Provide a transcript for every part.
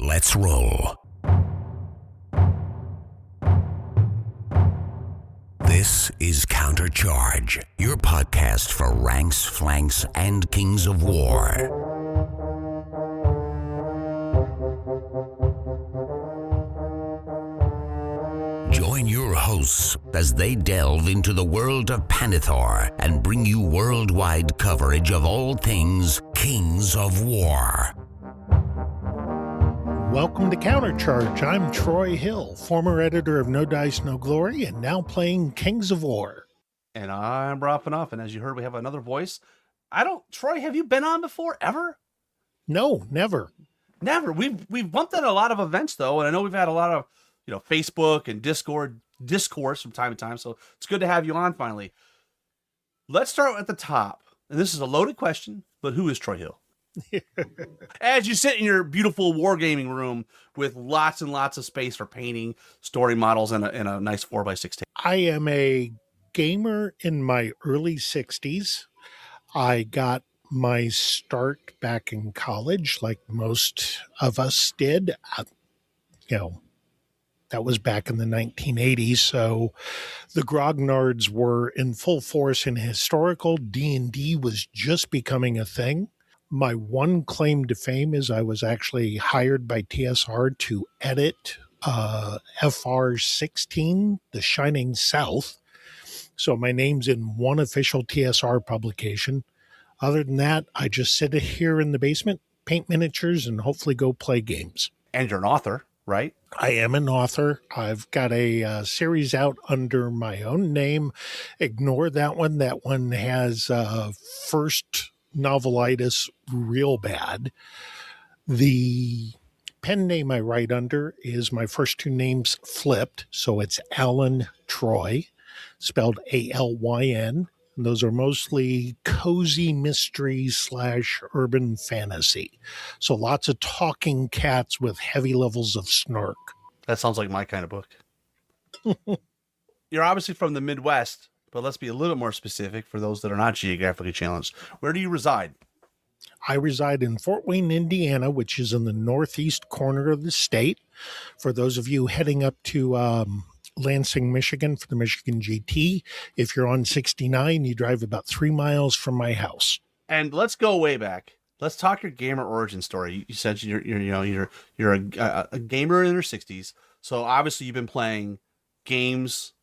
Let's roll. This is Countercharge, your podcast for ranks, flanks, and kings of war. Join your hosts as they delve into the world of Panithor and bring you worldwide coverage of all things Kings of War. Welcome to Countercharge. I'm Troy Hill, former editor of No Dice, No Glory, and now playing Kings of War. And I'm Rough Enough, and as you heard, we have another voice. Troy, have you been on before, ever? No, never. Never. We've bumped at a lot of events, though, and I know we've had a lot of, Facebook and Discord discourse from time to time, so it's good to have you on finally. Let's start at the top, and this is a loaded question, but who is Troy Hill? As you sit in your beautiful wargaming room with lots and lots of space for painting, story models, and a nice 4x6 table. I am a gamer in my early 60s. I got my start back in college, like most of us did. That was back in the 1980s, so the Grognards were in full force in historical. D&D was just becoming a thing. My one claim to fame is I was actually hired by TSR to edit FR 16, The Shining South. So my name's in one official TSR publication. Other than that, I just sit here in the basement, paint miniatures, and hopefully go play games. And you're an author, right? I am an author. I've got a series out under my own name. Ignore that one. That one has first novelitis real bad. The pen name I write under is my first two names flipped. So it's Alan Troy, spelled A-L-Y-N. And those are mostly cozy mystery / urban fantasy. So lots of talking cats with heavy levels of snark. That sounds like my kind of book. You're obviously from the Midwest, but let's be a little bit more specific for those that are not geographically challenged. Where do you reside? I reside in Fort Wayne, Indiana, which is in the northeast corner of the state. For those of you heading up to Lansing, Michigan for the Michigan GT, if you're on 69, you drive about 3 miles from my house. And let's go way back. Let's talk your gamer origin story. You said you're a gamer in your 60s. So obviously you've been playing games,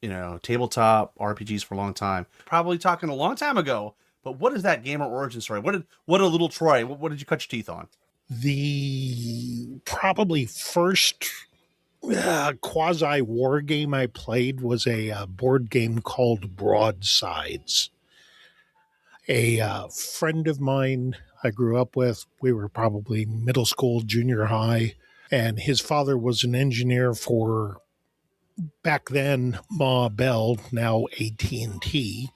tabletop RPGs for a long time. Probably talking a long time ago. But what is that gamer origin story? What a little Troy? What did you cut your teeth on? The probably first quasi war game I played was a board game called Broadsides. A friend of mine I grew up with, we were probably middle school, junior high, and his father was an engineer for, back then, Ma Bell, now AT&T,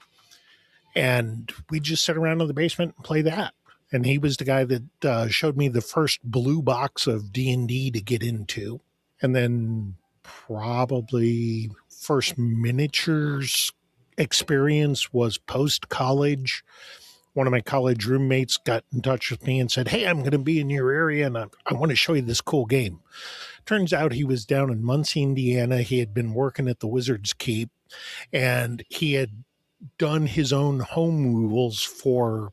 and we just sit around in the basement and play that. And he was the guy that showed me the first blue box of D&D to get into. And then probably first miniatures experience was post-college. One of my college roommates got in touch with me and said, "Hey, I'm going to be in your area and I want to show you this cool game." Turns out he was down in Muncie, Indiana. He had been working at the Wizard's Keep and he had done his own home rules for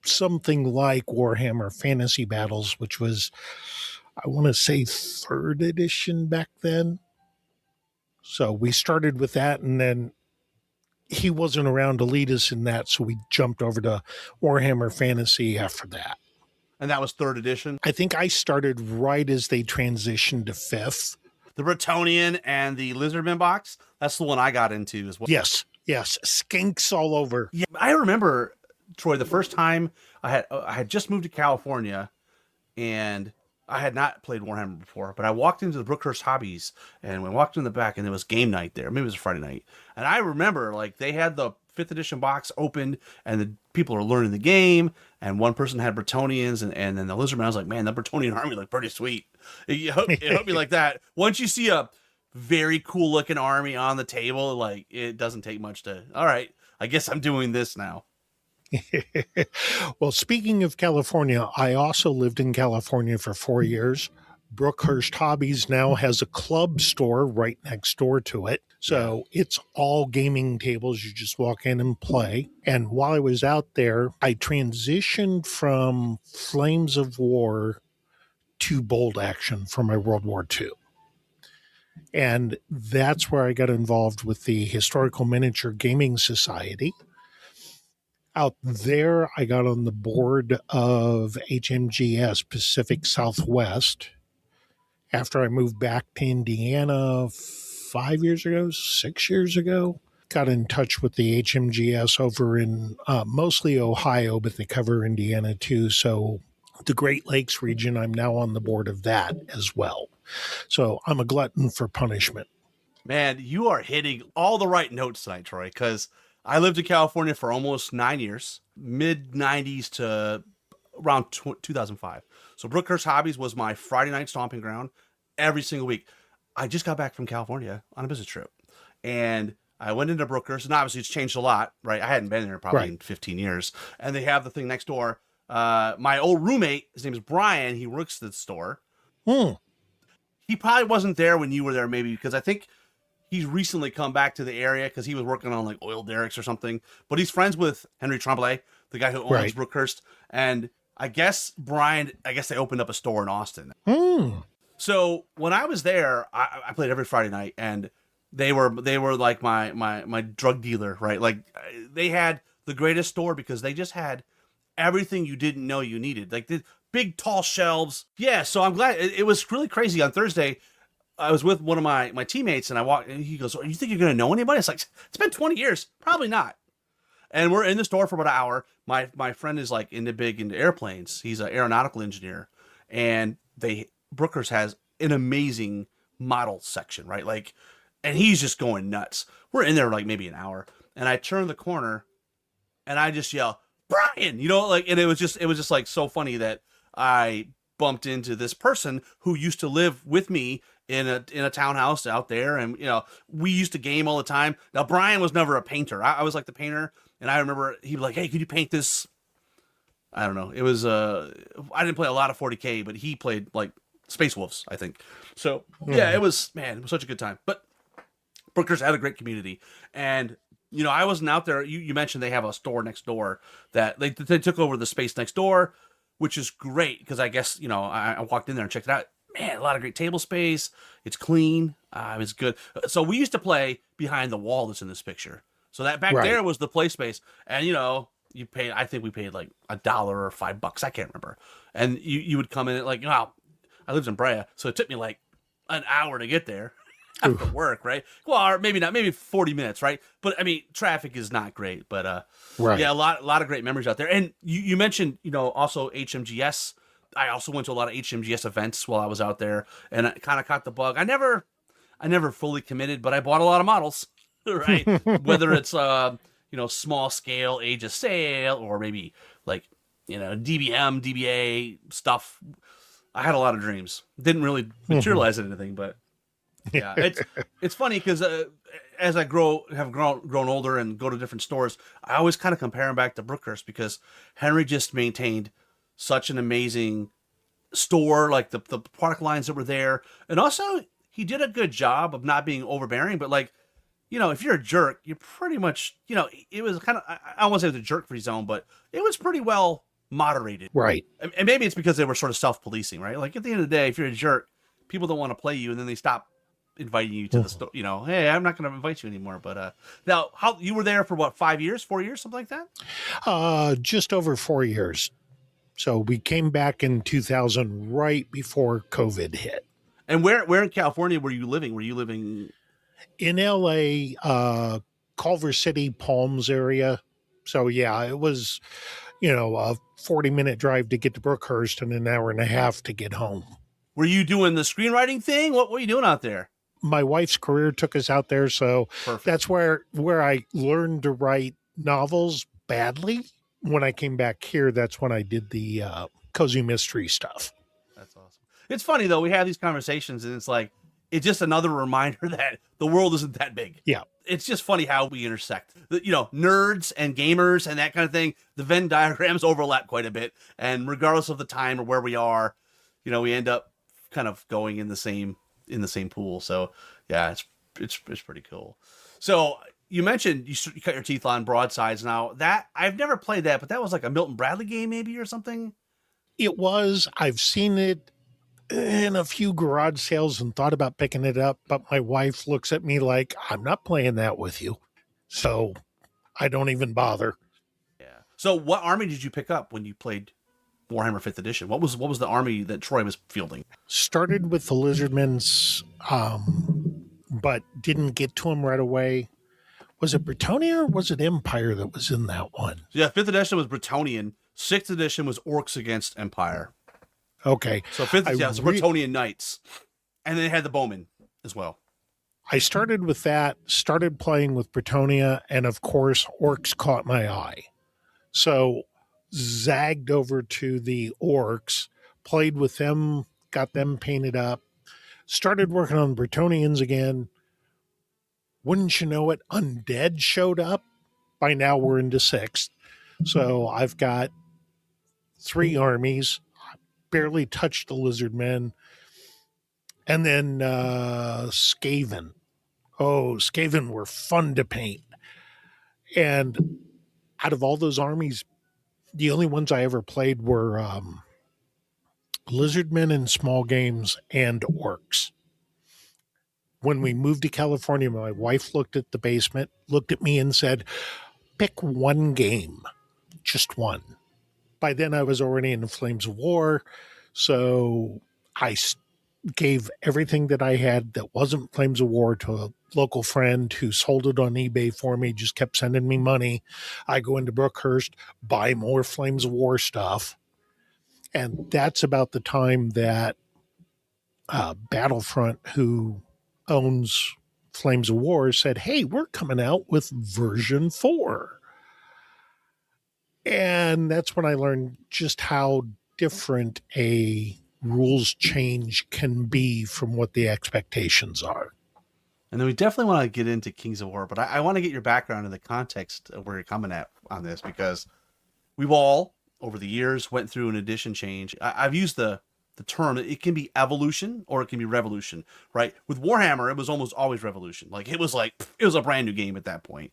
something like Warhammer Fantasy Battles, which was, I want to say, 3rd edition back then. So we started with that, and then he wasn't around to lead us in that, so we jumped over to Warhammer Fantasy after that. And that was 3rd edition? I think I started right as they transitioned to 5th. The Bretonnian and the Lizardman box, that's the one I got into as well. Yes, skinks all over. Yeah, I remember, Troy, the first time I had just moved to California, and I had not played Warhammer before, but I walked into the Brookhurst Hobbies and we walked in the back and there was game night there. Maybe it was a Friday night. And I remember they had the 5th edition box opened and the people are learning the game. And one person had Bretonnians and then the Lizardman. I was like, man, the Bretonnian army looked pretty sweet. It hooked me like that. Once you see a very cool looking army on the table, it doesn't take much to, all right, I guess I'm doing this now. Well, speaking of California, I also lived in California for 4 years. Brookhurst Hobbies now has a club store right next door to it. So it's all gaming tables. You just walk in and play. And while I was out there, I transitioned from Flames of War to Bold Action for my World War II. And that's where I got involved with the Historical Miniature Gaming Society. Out there, I got on the board of HMGS Pacific Southwest after I moved back to Indiana 5 years ago, 6 years ago. Got in touch with the HMGS over in mostly Ohio, but they cover Indiana too. So the Great Lakes region, I'm now on the board of that as well. So I'm a glutton for punishment. Man, you are hitting all the right notes tonight, Troy, because I lived in California for almost 9 years, mid 90s to around 2005. So Brookhurst Hobbies was my Friday night stomping ground every single week. I just got back from California on a business trip, and I went into Brookhurst, and obviously it's changed a lot, right? I hadn't been there probably in 15 years, and they have the thing next door. My old roommate, his name is Brian. He works at the store. He probably wasn't there when you were there, maybe, because I think he's recently come back to the area because he was working on like oil derricks or something. But he's friends with Henry Tremblay, the guy who owns Brookhurst. And I guess they opened up a store in Austin. So when I was there, I played every Friday night, and they were like my drug dealer, right? Like they had the greatest store because they just had everything you didn't know you needed. Like the big tall shelves. Yeah, so I'm glad. It was really crazy. On Thursday, I was with one of my teammates, and I walked, and he goes, "You think you're going to know anybody?" It's like, it's been 20 years. Probably not. And we're in the store for about an hour. My friend is like into airplanes. He's an aeronautical engineer, and Brookhurst has an amazing model section, right? Like, and he's just going nuts. We're in there like maybe an hour, and I turn the corner, and I just yell, "Brian!" And it was just like so funny that I bumped into this person who used to live with me in a townhouse out there, and we used to game all the time. Now Brian was never a painter. I was like the painter, and I remember he'd be like, "Hey, could you paint this?" I don't know. It was I didn't play a lot of 40K, but he played like Space Wolves, I think. So yeah, it was such a good time. But Brookhurst had a great community, and I wasn't out there. You mentioned they have a store next door that they took over the space next door, which is great because I guess I walked in there and checked it out. Man, a lot of great table space. It's clean. It was good. So we used to play behind the wall that's in this picture. So that back there was the play space, and you paid. I think we paid like $1 or $5. I can't remember. And you would come in like, I lived in Brea, so it took me like an hour to get there after work, right? Well, or maybe not, maybe 40 minutes, right? But I mean, traffic is not great, but yeah, a lot of great memories out there. And you mentioned, also HMGS. I also went to a lot of HMGS events while I was out there, and I kind of caught the bug. I never fully committed, but I bought a lot of models, right? Whether it's small scale Age of Sail or maybe like DBM, DBA stuff. I had a lot of dreams. Didn't really materialize anything, but yeah, it's funny because as I have grown older and go to different stores, I always kind of compare them back to Brookhurst because Henry just maintained such an amazing store, like the product lines that were there, and also he did a good job of not being overbearing. But like, if you're a jerk, you're pretty much, it was kind of, I won't say it was a jerk-free zone, but it was pretty well moderated, right? And maybe it's because they were sort of self-policing, right? Like at the end of the day, if you're a jerk, people don't want to play you, and then they stop inviting you to the store. Hey, I'm not going to invite you anymore. But now, how you were there for what, 5 years, 4 years, something like that? Just over 4 years. So we came back in 2000, right before COVID hit. And where in California were you living? Were you living in LA, Culver City, Palms area? So yeah, it was, a 40-minute drive to get to Brookhurst and an hour and a half to get home. Were you doing the screenwriting thing? What were you doing out there? My wife's career took us out there, so that's where I learned to write novels badly. When I came back here, that's when I did the cozy mystery stuff. That's awesome. It's funny, though. We have these conversations, and it's just another reminder that the world isn't that big. Yeah. it's just funny how we intersect. Nerds and gamers and that kind of thing. The Venn diagrams overlap quite a bit, and regardless of the time or where we are, we end up kind of going in the same pool. So yeah, it's pretty cool. So you mentioned you cut your teeth on Broadsides. Now that I've never played that, but that was like a Milton Bradley game, maybe, or something. It was. I've seen it in a few garage sales and thought about picking it up, but my wife looks at me like, I'm not playing that with you. So I don't even bother. Yeah. So what army did you pick up when you played Warhammer 5th edition? What was the army that Troy was fielding? Started with the Lizardmen's, but didn't get to them right away. Was it Bretonnia or was it Empire that was in that one? Yeah, 5th edition was Bretonian. 6th edition was Orcs against Empire. Okay. So 5th, so Bretonian Knights. And then they had the Bowmen as well. I started with that, started playing with Bretonnia, and of course, Orcs caught my eye. So zagged over to the Orcs, played with them, got them painted up, started working on Bretonians again. Wouldn't you know it, Undead showed up. By now we're into 6th. So I've got 3 armies, barely touched the Lizardmen. And then Skaven. Oh, Skaven were fun to paint. And out of all those armies, the only ones I ever played were Lizardmen in small games and Orcs. When we moved to California, my wife looked at the basement, looked at me and said, pick one game, just one. By then I was already in the Flames of War, so I gave everything that I had that wasn't Flames of War to a local friend who sold it on eBay for me, just kept sending me money. I go into Brookhurst, buy more Flames of War stuff. And that's about the time that Battlefront, who owns Flames of War, said, hey, we're coming out with version 4. And that's when I learned just how different a rules change can be from what the expectations are. And then we definitely want to get into Kings of War, but I want to get your background in the context of where you're coming at on this, because we've all, over the years, went through an edition change. I've used the term, it can be evolution or it can be revolution, right? With Warhammer, it was almost always revolution. It was a brand new game at that point.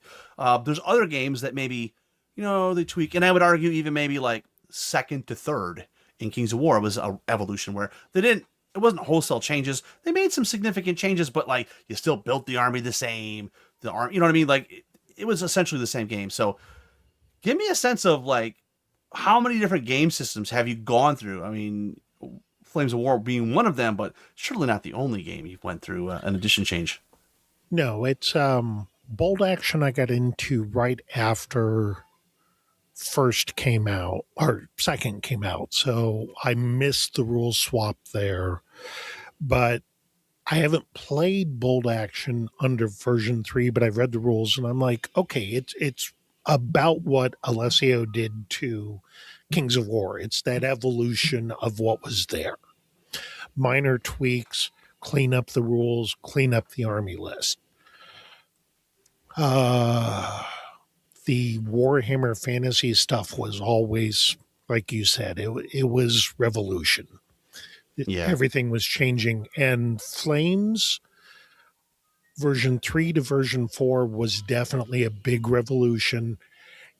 There's other games that maybe, they tweak, and I would argue even maybe like second to third in Kings of War was a evolution where it wasn't wholesale changes. They made some significant changes, but you still built the army the same. The army, you know what I mean? It was essentially the same game. So give me a sense of how many different game systems have you gone through? I mean, Flames of War being one of them, but surely not the only game you've went through an edition change. No, it's Bold Action I got into right after first came out, or second came out. So I missed the rule swap there. But I haven't played Bold Action under version 3, but I've read the rules and I'm like, okay, it's about what Alessio did to Kings of War. It's that evolution of what was there. Minor tweaks, clean up the rules, clean up the army list. The Warhammer Fantasy stuff was always, like you said, it was revolution. Yeah. Everything was changing. And Flames, version 3 to version 4 was definitely a big revolution.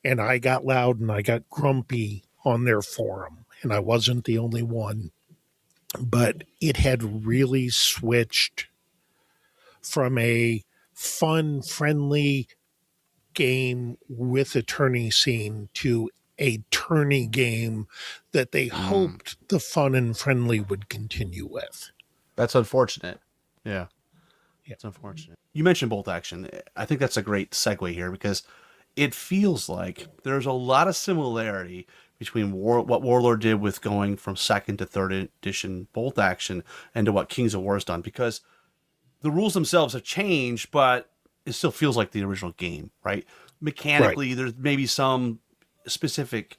And I got loud and I got grumpy on their forum. And I wasn't the only one. But it had really switched from a fun, friendly game with a tourney scene to a tourney game that they hoped the fun and friendly would continue with. That's unfortunate. Yeah. It's unfortunate. You mentioned Bolt Action. I think that's a great segue here because it feels like there's a lot of similarity between what Warlord did with going from second to third edition Bolt Action and to what Kings of War has done, because the rules themselves have changed, but it still feels like the original game, right? Mechanically, right. There's maybe some specific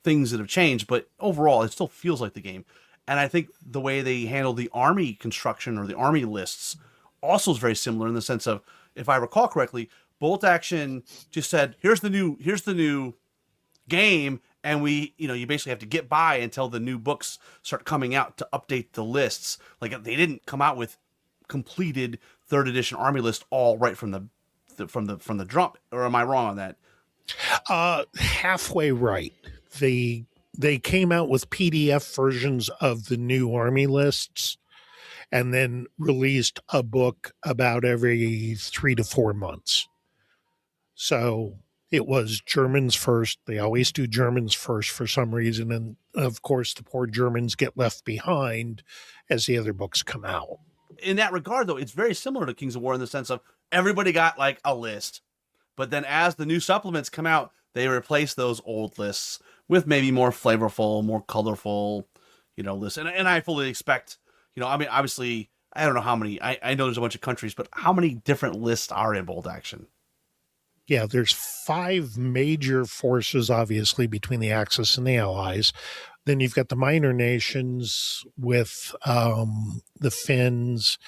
things that have changed, but overall, it still feels like the game. And I think the way they handle the army construction or the army lists also is very similar in the sense of if I recall correctly, Bolt Action just said, here's the new game, and you basically have to get by until the new books start coming out to update the lists. Like, they didn't come out with completed third edition army list all right from the jump, or am I wrong on that? Halfway right. They came out with PDF versions of the new army lists and then released a book about every 3 to 4 months. So it was Germans first. They always do Germans first for some reason. And of course, the poor Germans get left behind as the other books come out. In that regard, though, it's very similar to Kings of War in the sense of everybody got like a list, but then as the new supplements come out, they replace those old lists with maybe more flavorful, more colorful, lists. And I fully expect, I mean, obviously, I don't know how many, I know there's a bunch of countries, but how many different lists are in Bolt Action? Yeah, there's 5 major forces, obviously, between the Axis and the Allies. Then you've got the minor nations with the Finns,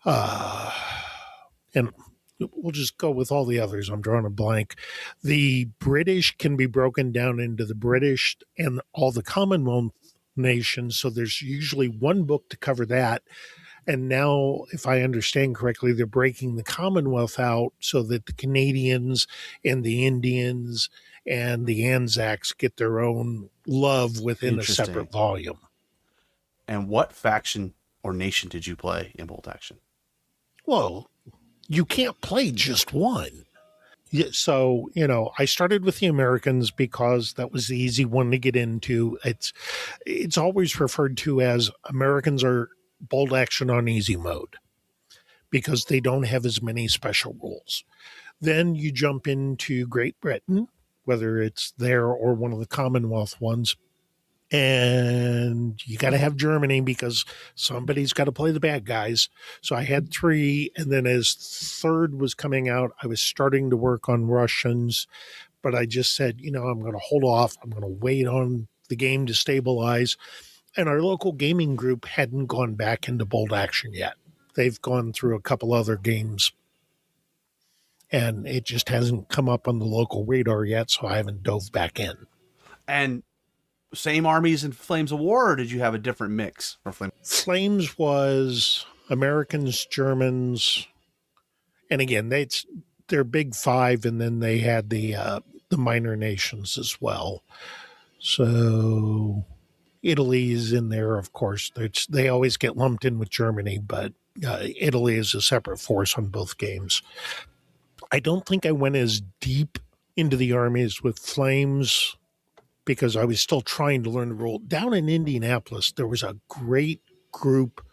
and we'll just go with all the others. I'm drawing a blank. The British can be broken down into the British and all the Commonwealth nations. So there's usually one book to cover that. And now, if I understand correctly, they're breaking the Commonwealth out so that the Canadians and the Indians and the Anzacs get their own love within a separate volume. And what faction or nation did you play in Bolt Action? Well, you can't play just one. So, I started with the Americans because that was the easy one to get into. It's always referred to as Americans are Bolt Action on easy mode because they don't have as many special rules. Then you jump into Great Britain, whether it's there or one of the Commonwealth ones. And you got to have Germany because somebody's got to play the bad guys. So I had 3. And then as third was coming out, I was starting to work on Russians. But I just said, I'm going to hold off. I'm going to wait on the game to stabilize. And our local gaming group hadn't gone back into Bolt Action yet. They've gone through a couple other games. And it just hasn't come up on the local radar yet, so I haven't dove back in. And same armies in Flames of War, or did you have a different mix for Flames? Flames was Americans, Germans, and again, they're big 5, and then they had the minor nations as well. So Italy's in there, of course. They always get lumped in with Germany, but Italy is a separate force on both games. I don't think I went as deep into the armies with Flames because I was still trying to learn the rule. Down in Indianapolis, there was a great group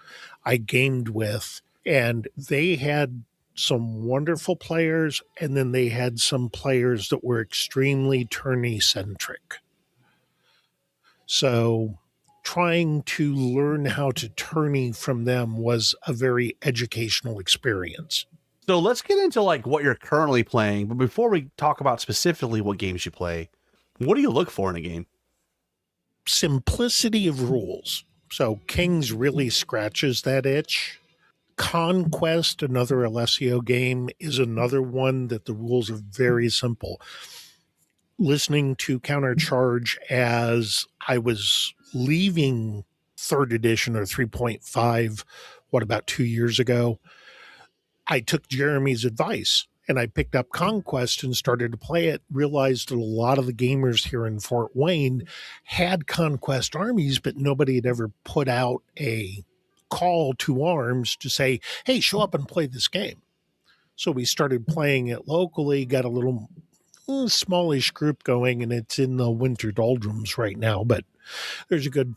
I gamed with, and they had some wonderful players, and then they had some players that were extremely tourney-centric. So trying to learn how to tourney from them was a very educational experience. So let's get into what you're currently playing. But before we talk about specifically what games you play, what do you look for in a game? Simplicity of rules. So Kings really scratches that itch. Conquest, another Alessio game, is another one that the rules are very simple. Listening to Countercharge as I was leaving 3rd edition or 3.5, about 2 years ago, I took Jeremy's advice and I picked up Conquest and started to play it, realized that a lot of the gamers here in Fort Wayne had Conquest armies, but nobody had ever put out a call to arms to say, hey, show up and play this game. So we started playing it locally, got a little smallish group going, and it's in the winter doldrums right now, but there's a good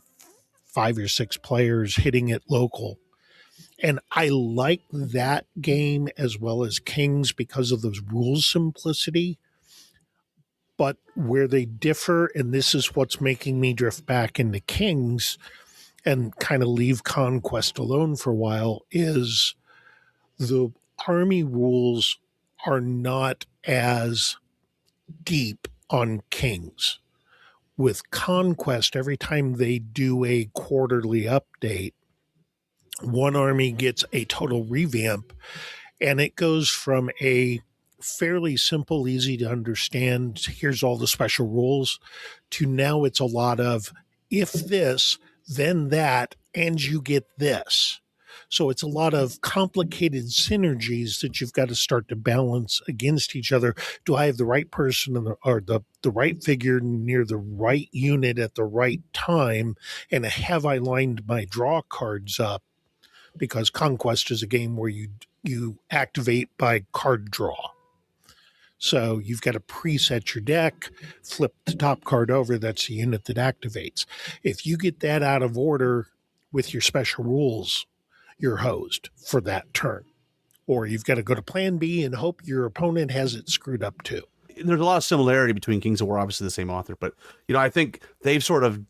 5 or 6 players hitting it local. And I like that game as well as Kings because of those rules simplicity. But where they differ, and this is what's making me drift back into Kings and kind of leave Conquest alone for a while, is the army rules are not as deep on Kings. With Conquest, every time they do a quarterly update, one army gets a total revamp, And it goes from a fairly simple, easy to understand, here's all the special rules, to now it's a lot of if this, then that, and you get this. So it's a lot of complicated synergies that you've got to start to balance against each other. Do I have the right person or the right figure near the right unit at the right time? And have I lined my draw cards up? Because Conquest is a game where you activate by card draw. So you've got to preset your deck, flip the top card over. That's the unit that activates. If you get that out of order with your special rules, you're hosed for that turn. Or you've got to go to plan B and hope your opponent has it screwed up too. There's a lot of similarity between Kings of War, obviously the same author, but I think they've sort of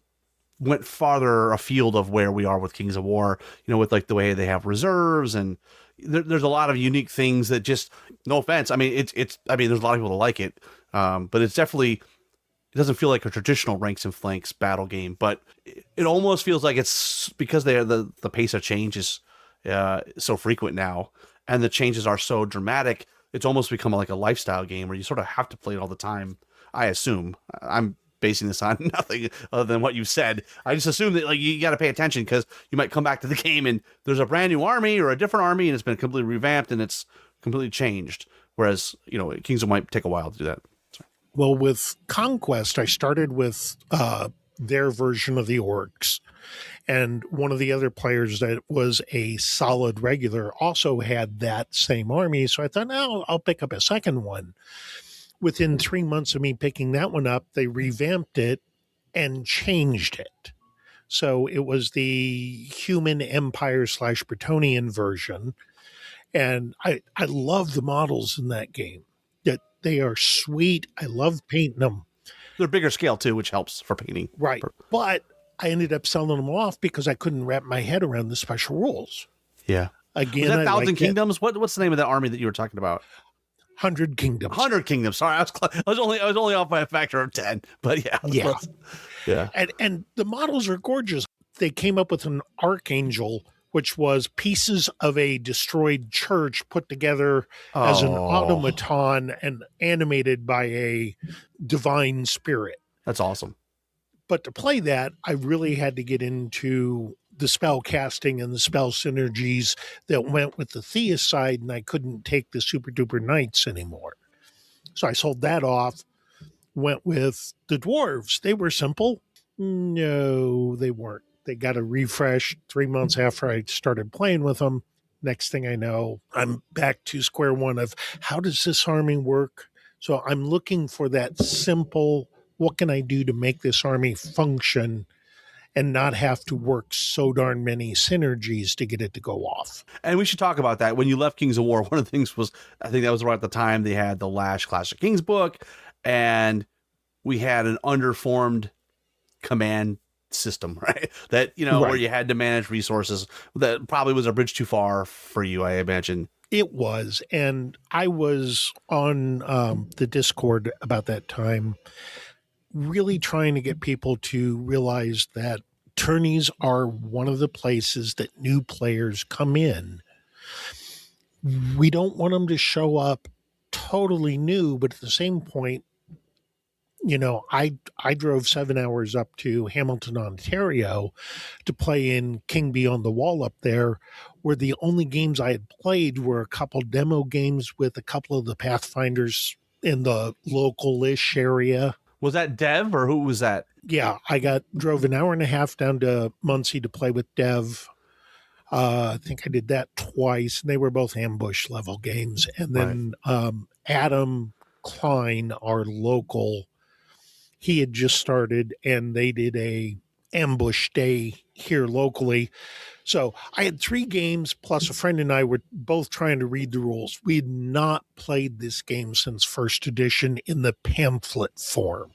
went farther afield of where we are with Kings of War, with like the way they have reserves, and there's a lot of unique things that just, no offense, I mean, there's a lot of people that like it, but it's definitely, it doesn't feel like a traditional ranks and flanks battle game, but it almost feels like it's because the pace of change is so frequent now, and the changes are so dramatic. It's almost become like a lifestyle game where you sort of have to play it all the time. I assume. I'm basing this on nothing other than what you said. I just assume that you got to pay attention because you might come back to the game and there's a brand new army or a different army and it's been completely revamped and it's completely changed. Whereas Kings of might take a while to do that. Sorry. Well, with Conquest, I started with their version of the orcs. And one of the other players that was a solid regular also had that same army. So I thought, no, I'll pick up a second one. Within 3 months of me picking that one up, they revamped it and changed it. So it was the human empire / Bretonian version. And I love the models in that game. That they are sweet. I love painting them. They're bigger scale too, which helps for painting. Right. But I ended up selling them off because I couldn't wrap my head around the special rules. Yeah. Again, was that Thousand Kingdoms? What's the name of that army that you were talking about? 100 Kingdoms. 100 Kingdoms. Sorry, I was only off by a factor of 10. But yeah. Yeah. And the models are gorgeous. They came up with an archangel, which was pieces of a destroyed church put together as an automaton and animated by a divine spirit. That's awesome. But to play that, I really had to get into the spell casting and the spell synergies that went with the Theist side, and I couldn't take the super duper knights anymore. So I sold that off, went with the dwarves. They were simple. No, they weren't. They got a refresh 3 months after I started playing with them. Next thing I know, I'm back to square one of how does this army work? So I'm looking for that simple, what can I do to make this army function and not have to work so darn many synergies to get it to go off. And we should talk about that. When you left Kings of War, one of the things was, I think that was right at the time they had the Lash Clash of Kings book, and we had an underformed command system, right? That, where you had to manage resources. That probably was a bridge too far for you, I imagine. It was. And I was on the Discord about that time, really trying to get people to realize that tourneys are one of the places that new players come in. We don't want them to show up totally new, but at the same point, I drove 7 hours up to Hamilton, Ontario to play in King Beyond the Wall up there, where the only games I had played were a couple demo games with a couple of the Pathfinders in the local-ish area. Was that Dev or who was that? Yeah, I drove an hour and a half down to Muncie to play with Dev. I think I did that twice, and they were both ambush level games. And then Adam Klein, our local, he had just started, and they did a ambush day here locally. So I had 3 games, plus a friend and I were both trying to read the rules. We had not played this game since first edition in the pamphlet form.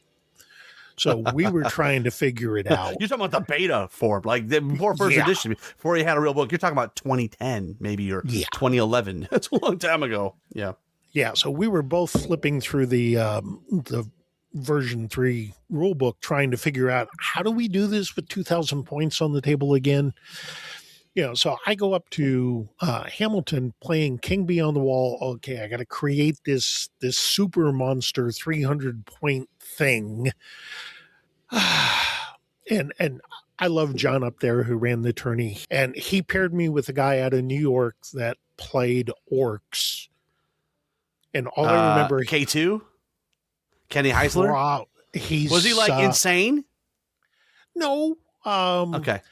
So we were trying to figure it out. You're talking about the beta form, like before first edition, before you had a real book. You're talking about 2010, maybe, or 2011. That's a long time ago. Yeah. Yeah. So we were both flipping through the version 3 rule book, trying to figure out how do we do this with 2,000 points on the table again. So I go up to Hamilton playing King Beyond the Wall. Okay, I got to create this super monster 300 point thing. and I love John up there who ran the tourney, and he paired me with a guy out of New York that played orcs. And all I remember, K2, Kenny Heisler. Was he like insane? No. Okay.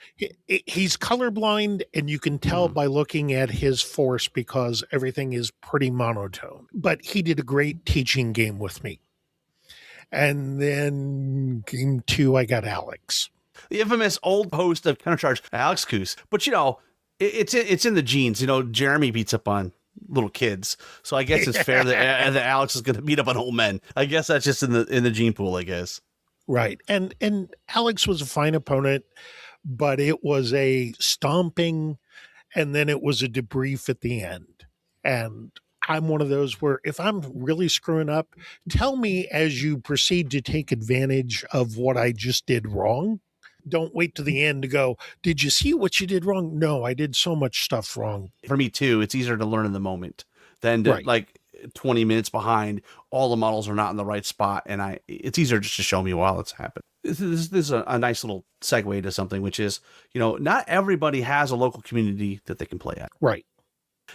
He's colorblind, and you can tell by looking at his force because everything is pretty monotone. But he did a great teaching game with me. And then game 2, I got Alex. The infamous old host of Countercharge, Alex Coos. But, it's in the genes. Jeremy beats up on little kids. So I guess it's fair that Alex is going to beat up on old men. I guess that's just in the gene pool, I guess. Right. And Alex was a fine opponent, but it was a stomping, and then it was a debrief at the end. And I'm one of those where if I'm really screwing up, tell me as you proceed to take advantage of what I just did wrong. Don't wait to the end to go, did you see what you did wrong? No, I did so much stuff wrong. For me, too, it's easier to learn in the moment than to, 20 minutes behind, all the models are not in the right spot, and it's easier just to show me while it's happened. This is a nice little segue to something, which is, not everybody has a local community that they can play at. Right.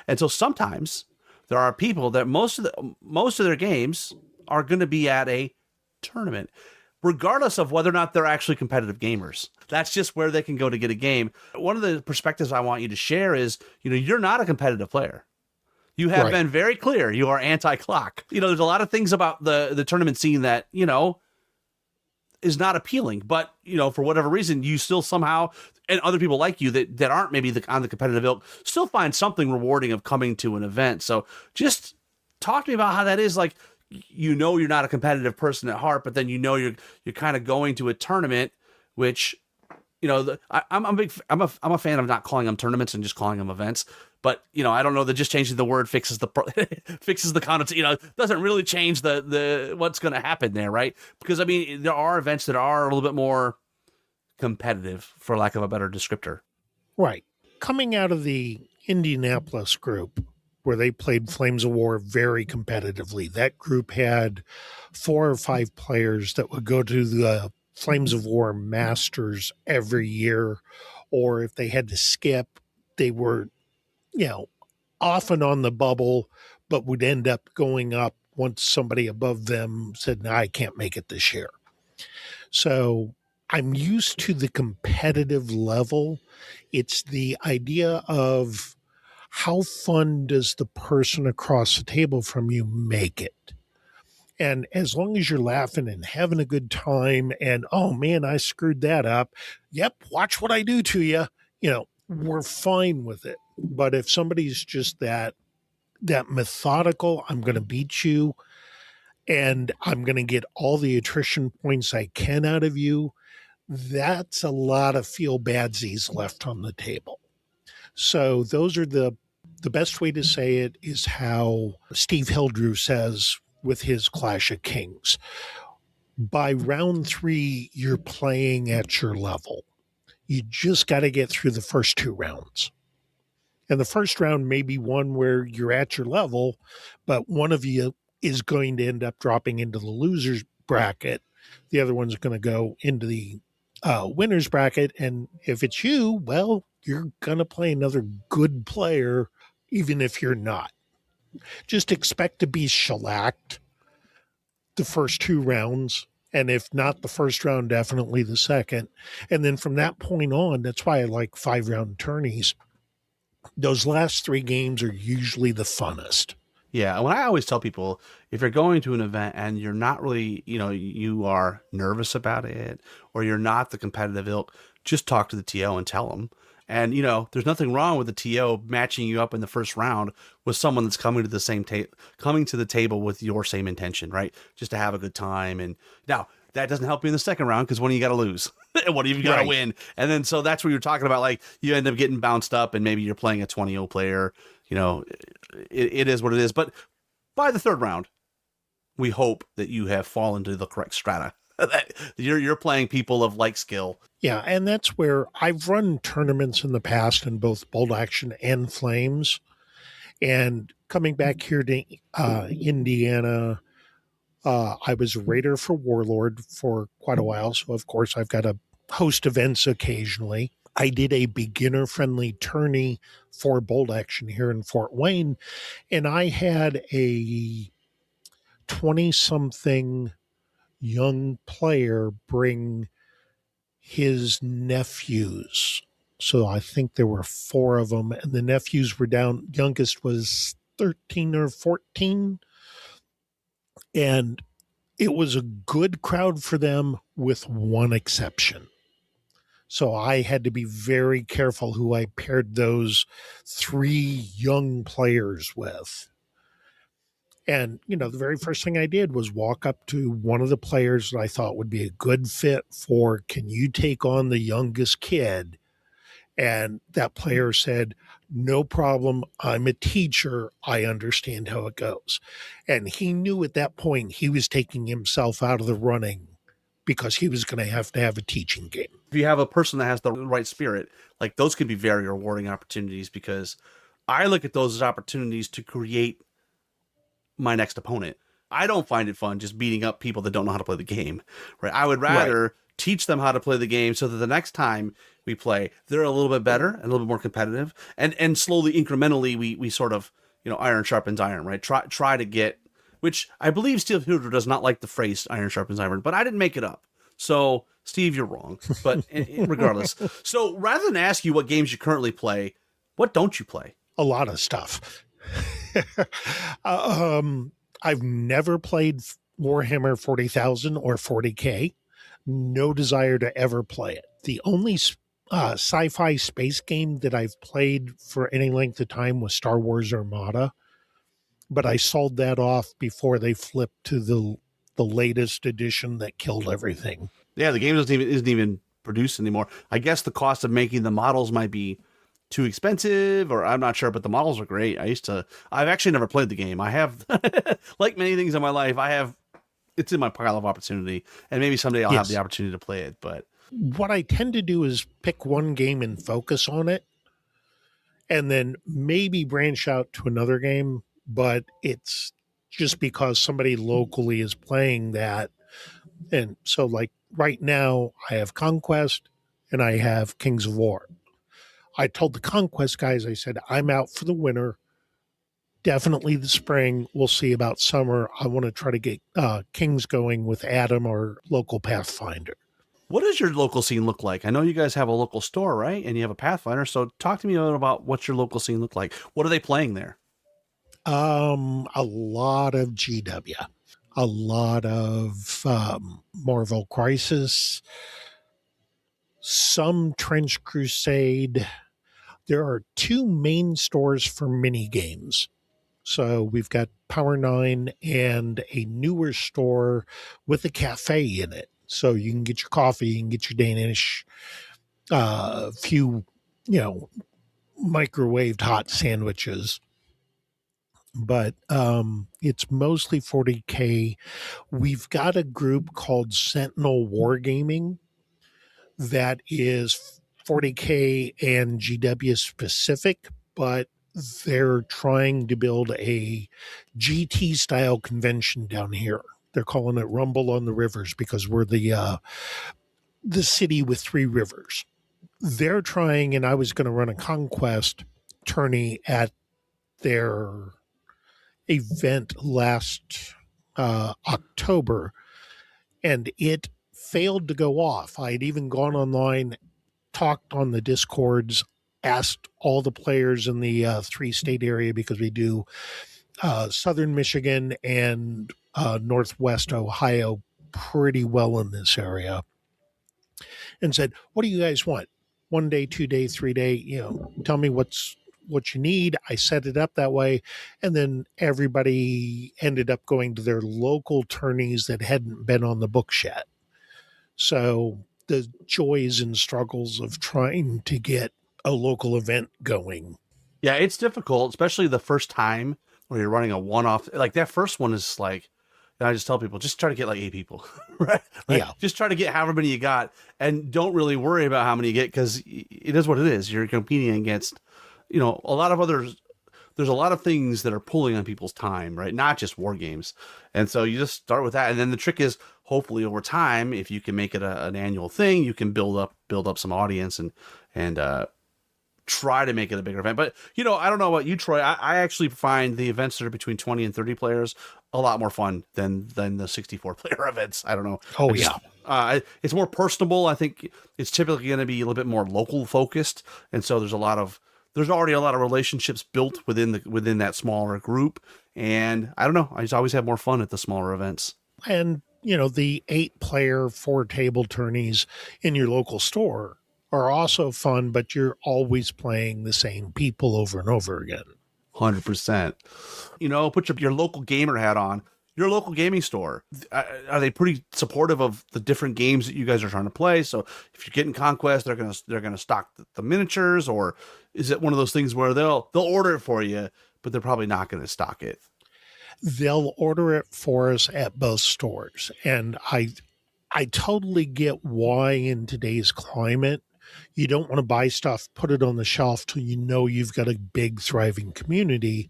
And so sometimes there are people that most of their games are going to be at a tournament, regardless of whether or not they're actually competitive gamers. That's just where they can go to get a game. One of the perspectives I want you to share is, you're not a competitive player. You have been very clear. You are anti-clock. There's a lot of things about the tournament scene that, is not appealing. But, for whatever reason, you still somehow, and other people like you that aren't maybe on the competitive ilk, still find something rewarding of coming to an event. So just talk to me about how that is. Like, you're not a competitive person at heart, but then you're kind of going to a tournament, which, I'm a fan of not calling them tournaments and just calling them events. But, I don't know that just changing the word fixes the connotation, doesn't really change the what's going to happen there, right? Because, there are events that are a little bit more competitive, for lack of a better descriptor. Right. Coming out of the Indianapolis group, where they played Flames of War very competitively, that group had 4 or 5 players that would go to the Flames of War Masters every year, or if they had to skip, they were often on the bubble, but would end up going up once somebody above them said, no, I can't make it this year. So I'm used to the competitive level. It's the idea of how fun does the person across the table from you make it? And as long as you're laughing and having a good time and, oh man, I screwed that up. Yep. Watch what I do to you. We're fine with it. But if somebody's just that methodical, I'm going to beat you and I'm going to get all the attrition points I can out of you, that's a lot of feel-badsies left on the table. So those are the best way to say it is how Steve Hildrew says with his Clash of Kings. By round 3, you're playing at your level. You just got to get through the first 2 rounds. And the first round may be one where you're at your level, but one of you is going to end up dropping into the loser's bracket. The other one's going to go into the winner's bracket. And if it's you, well, you're going to play another good player, even if you're not. Just expect to be shellacked the first 2 rounds. And if not the first round, definitely the second. And then from that point on, that's why I like 5-round tourneys. Those last 3 games are usually the funnest. Yeah. When I always tell people, if you're going to an event and you're not really, you are nervous about it, or you're not the competitive ilk, just talk to the TO and tell them. And, there's nothing wrong with the TO matching you up in the first round with someone that's coming to the same coming to the table with your same intention, right? Just to have a good time. And now that doesn't help you in the second round, because one of you got to lose and one of you got to win. And then, so that's where you're talking about, like, you end up getting bounced up and maybe you're playing a 20-0 player, it is what it is. But by the third round, we hope that you have fallen to the correct strata. You're playing people of like skill. Yeah, and that's where I've run tournaments in the past in both Bolt Action and Flames. And coming back here to Indiana, I was a raider for Warlord for quite a while. So, of course, I've got to host events occasionally. I did a beginner friendly tourney for Bolt Action here in Fort Wayne, and I had a 20 something young player bring his nephews. So I think there were 4 of them, and the nephews were down. Youngest was 13 or 14. And it was a good crowd for them with one exception. So I had to be very careful who I paired those 3 young players with. And, the very first thing I did was walk up to one of the players that I thought would be a good fit for, can you take on the youngest kid? And that player said, no problem. I'm a teacher. I understand how it goes. And he knew at that point he was taking himself out of the running because he was going to have a teaching game. If you have a person that has the right spirit, like those can be very rewarding opportunities, because I look at those as opportunities to create my next opponent. I don't find it fun just beating up people that don't know how to play the game, right? I would rather teach them how to play the game so that the next time we play, they're a little bit better and a little bit more competitive, and slowly, incrementally, we sort of, iron sharpens iron, right? Try to get, which I believe Steve Hooter does not like the phrase iron sharpens iron, but I didn't make it up. So Steve, you're wrong, but regardless. So rather than ask you what games you currently play, what don't you play? A lot of stuff. I've never played Warhammer 40,000 or 40K. No desire to ever play it. The only sci-fi space game that I've played for any length of time was Star Wars Armada, but I sold that off before they flipped to the latest edition that killed everything. Yeah, the game isn't even produced anymore. I guess the cost of making the models might be too expensive, or I'm not sure, but the models are great. I've actually never played the game. I have, like many things in my life, it's in my pile of opportunity, and maybe someday I'll have the opportunity to play it. But what I tend to do is pick one game and focus on it, and then maybe branch out to another game, but it's just because somebody locally is playing that. And so, like right now, I have Conquest and I have Kings of War. I told the Conquest guys, I said, I'm out for the winter. Definitely the spring. We'll see about summer. I want to try to get Kings going with Adam, our local Pathfinder. What does your local scene look like? I know you guys have a local store, right? And you have a Pathfinder. So talk to me a little about what your local scene look like. What are they playing there? A lot of GW, a lot of Marvel Crisis, some Trench Crusade. There are 2 main stores for mini games. So we've got Power 9 and a newer store with a cafe in it. So you can get your coffee, you can get your Danish, a few, microwaved hot sandwiches. But it's mostly 40K. We've got a group called Sentinel Wargaming that is 40K and GW specific, but they're trying to build a GT style convention down here. They're calling it Rumble on the Rivers because we're the city with 3 rivers. They're trying, and I was going to run a Conquest tourney at their event last October, and it failed to go off. I had even gone online, talked on the Discords, asked all the players in the 3-state area, because we do southern Michigan and northwest Ohio pretty well in this area, and said, what do you guys want? 1 day, 2 day, 3 day, tell me what you need. I set it up that way. And then everybody ended up going to their local tourneys that hadn't been on the books yet. So the joys and struggles of trying to get a local event going. Yeah, it's difficult, especially the first time where you're running a one-off. Like that first one is like, And I just tell people, just try to get like 8 people, right? Like, Yeah. just try to get however many you got, and don't really worry about how many you get, because it is what it is. You're competing against, a lot of others. There's a lot of things that are pulling on people's time, right? Not just war games. And so you just start with that. And then the trick is, hopefully over time, if you can make it an annual thing, you can build up some audience and try to make it a bigger event. But, I don't know about you, Troy. I actually find the events that are between 20 and 30 players a lot more fun than the 64 player events. I don't know. Oh, It's more personable. I think it's typically going to be a little bit more local focused. And so there's already a lot of relationships built within that smaller group. And I don't know, I just always have more fun at the smaller events. And, the 8-player 4-table tourneys in your local store are also fun, but you're always playing the same people over and over again. 100%. Put your local gamer hat on. Your local gaming store, are they pretty supportive of the different games that you guys are trying to play? So if you're getting Conquest, they're gonna stock the miniatures, or is it one of those things where they'll order it for you, but they're probably not going to stock it? They'll order it for us at both stores, and I totally get why in today's climate you don't want to buy stuff, put it on the shelf till you've got a big thriving community.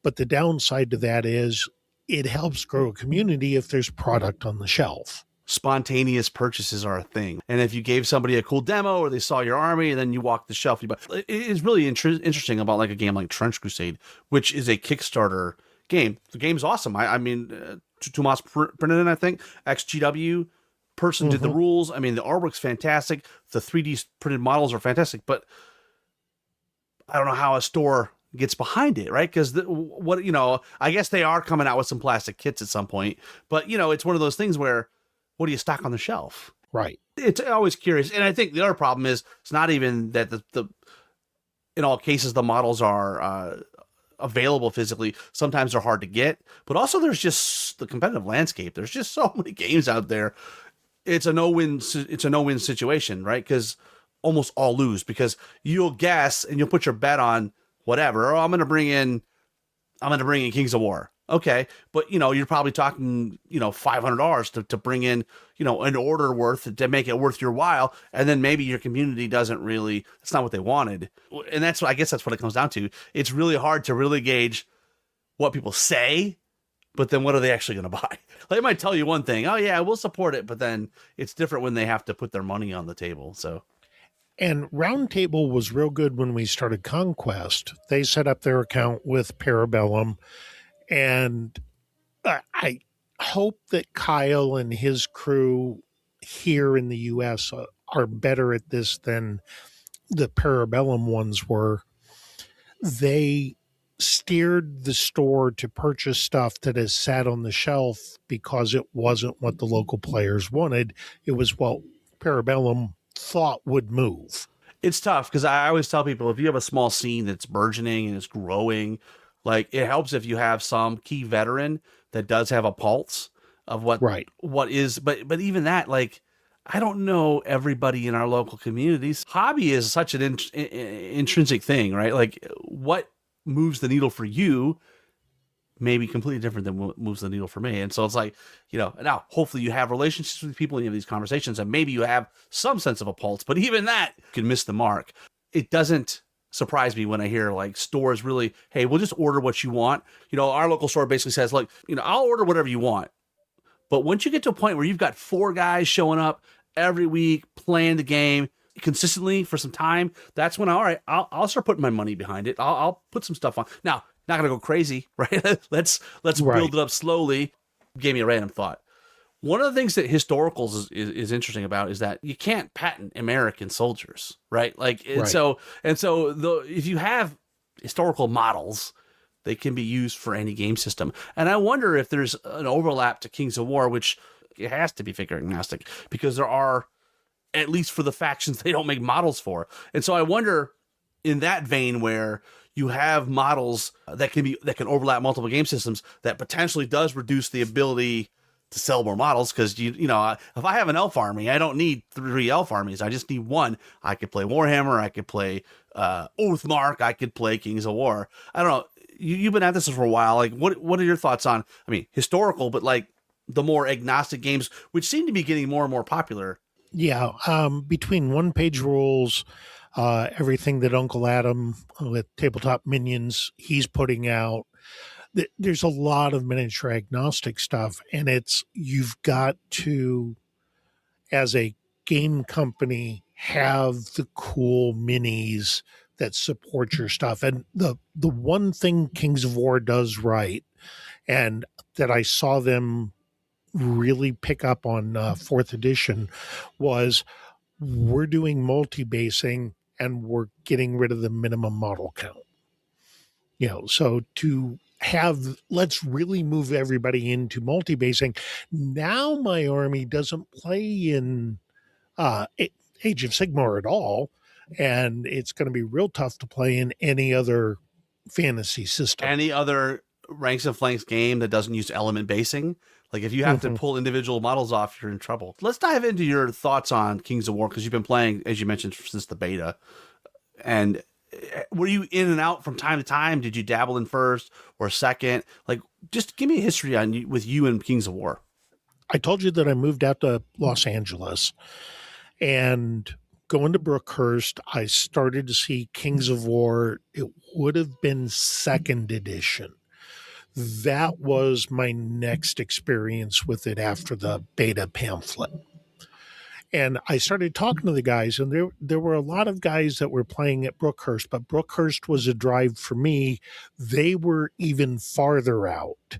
But the downside to that is it helps grow a community if there's product on the shelf. Spontaneous purchases are a thing. And if you gave somebody a cool demo, or they saw your army and then you walk the shelf, it is really interesting about like a game like Trench Crusade, which is a Kickstarter game. The game's awesome. I mean, Tomas printed it, I think. XGW person did the rules. I mean, the artwork's fantastic. The 3D printed models are fantastic, but I don't know how a store gets behind it, right? Because I guess they are coming out with some plastic kits at some point, but it's one of those things where, what do you stock on the shelf? Right. It's always curious. And I think the other problem is, it's not even that the in all cases, the models are available physically. Sometimes they're hard to get, but also there's just the competitive landscape. There's just so many games out there. It's a no-win situation, right? Because almost all lose, because you'll guess and you'll put your bet on whatever. Oh, I'm going to bring in Kings of War. Okay. But you're probably talking, $500 to bring in, an order worth, to make it worth your while. And then maybe your community doesn't really, it's not what they wanted. And I guess that's what it comes down to. It's really hard to really gauge what people say, but then what are they actually going to buy? They might tell you one thing. Oh yeah, we'll support it. But then it's different when they have to put their money on the table. So. And Roundtable was real good when we started Conquest. They set up their account with Parabellum, and I hope that Kyle and his crew here in the U.S. are better at this than the Parabellum ones were. They steered the store to purchase stuff that has sat on the shelf because it wasn't what the local players wanted. It was what Parabellum thought would move. It's tough, because I always tell people, if you have a small scene that's burgeoning and it's growing, like, it helps if you have some key veteran that does have a pulse of what is, but even that, like, I don't know everybody in our local communities. Hobby is such an intrinsic thing, right? Like, what moves the needle for you may be completely different than what moves the needle for me. And so it's like, now hopefully you have relationships with people and you have these conversations, and maybe you have some sense of a pulse, but even that can miss the mark. It doesn't surprise me when I hear like stores really, hey, we'll just order what you want. Our local store basically says, look, I'll order whatever you want. But once you get to a point where you've got 4 guys showing up every week, playing the game consistently for some time, that's when, all right, I'll start putting my money behind it. I'll put some stuff on. Now, not going to go crazy, right? Let's build it up slowly. Gave me a random thought. One of the things that historicals is interesting about is that you can't patent American soldiers, right? Like, so if you have historical models, they can be used for any game system. And I wonder if there's an overlap to Kings of War, which it has to be figure agnostic, because there are, at least for the factions they don't make models for. And so I wonder, in that vein, where you have models that can overlap multiple game systems, that potentially does reduce the ability to sell more models. Because if I have an elf army, I don't need 3 elf armies. I just need 1. I could play Warhammer. I could play Oathmark. I could play Kings of War. I don't know. You've been at this for a while. Like, what are your thoughts on? I mean, historical, but like the more agnostic games, which seem to be getting more and more popular. Yeah, between one-page rules, everything that Uncle Adam with Tabletop Minions he's putting out, there's a lot of miniature agnostic stuff, and you've got to, as a game company, have the cool minis that support your stuff. And the one thing Kings of War does right, and that I saw them really pick up on fourth edition, was we're doing multi-basing and we're getting rid of the minimum model count. So to let's really move everybody into multi-basing. Now my army doesn't play in Age of Sigmar at all, and it's going to be real tough to play in any other fantasy system. Any other ranks and flanks game that doesn't use element basing. Like if you have to pull individual models off, you're in trouble. Let's dive into your thoughts on Kings of War, because you've been playing, as you mentioned, since the beta. And were you in and out from time to time? Did you dabble in first or second? Like, just give me a history on with you and Kings of War. I told you that I moved out to Los Angeles, and going to Brookhurst, I started to see Kings of War. It would have been second edition. That was my next experience with it after the beta pamphlet. And I started talking to the guys, and there were a lot of guys that were playing at Brookhurst, but Brookhurst was a drive for me. They were even farther out.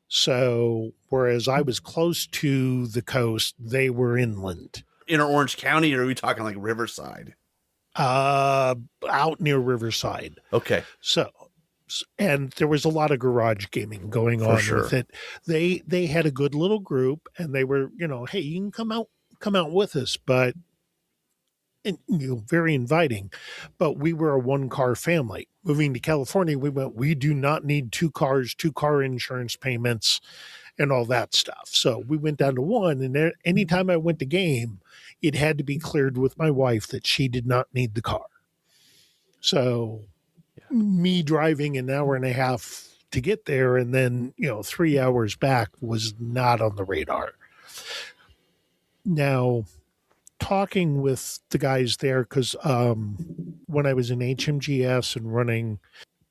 So whereas I was close to the coast, they were inland. In Orange County, or are we talking like Riverside? Out near Riverside. Okay. And there was a lot of garage gaming going on with it. They had a good little group, and they were, hey, you can come out with us, but very inviting. But we were a one-car family. Moving to California, we do not need 2 cars, 2-car insurance payments, and all that stuff. So we went down to one, and anytime I went to game, it had to be cleared with my wife that she did not need the car. So me driving an hour and a half to get there and then 3 hours back was not on the radar. Now, talking with the guys there, because when I was in HMGS and running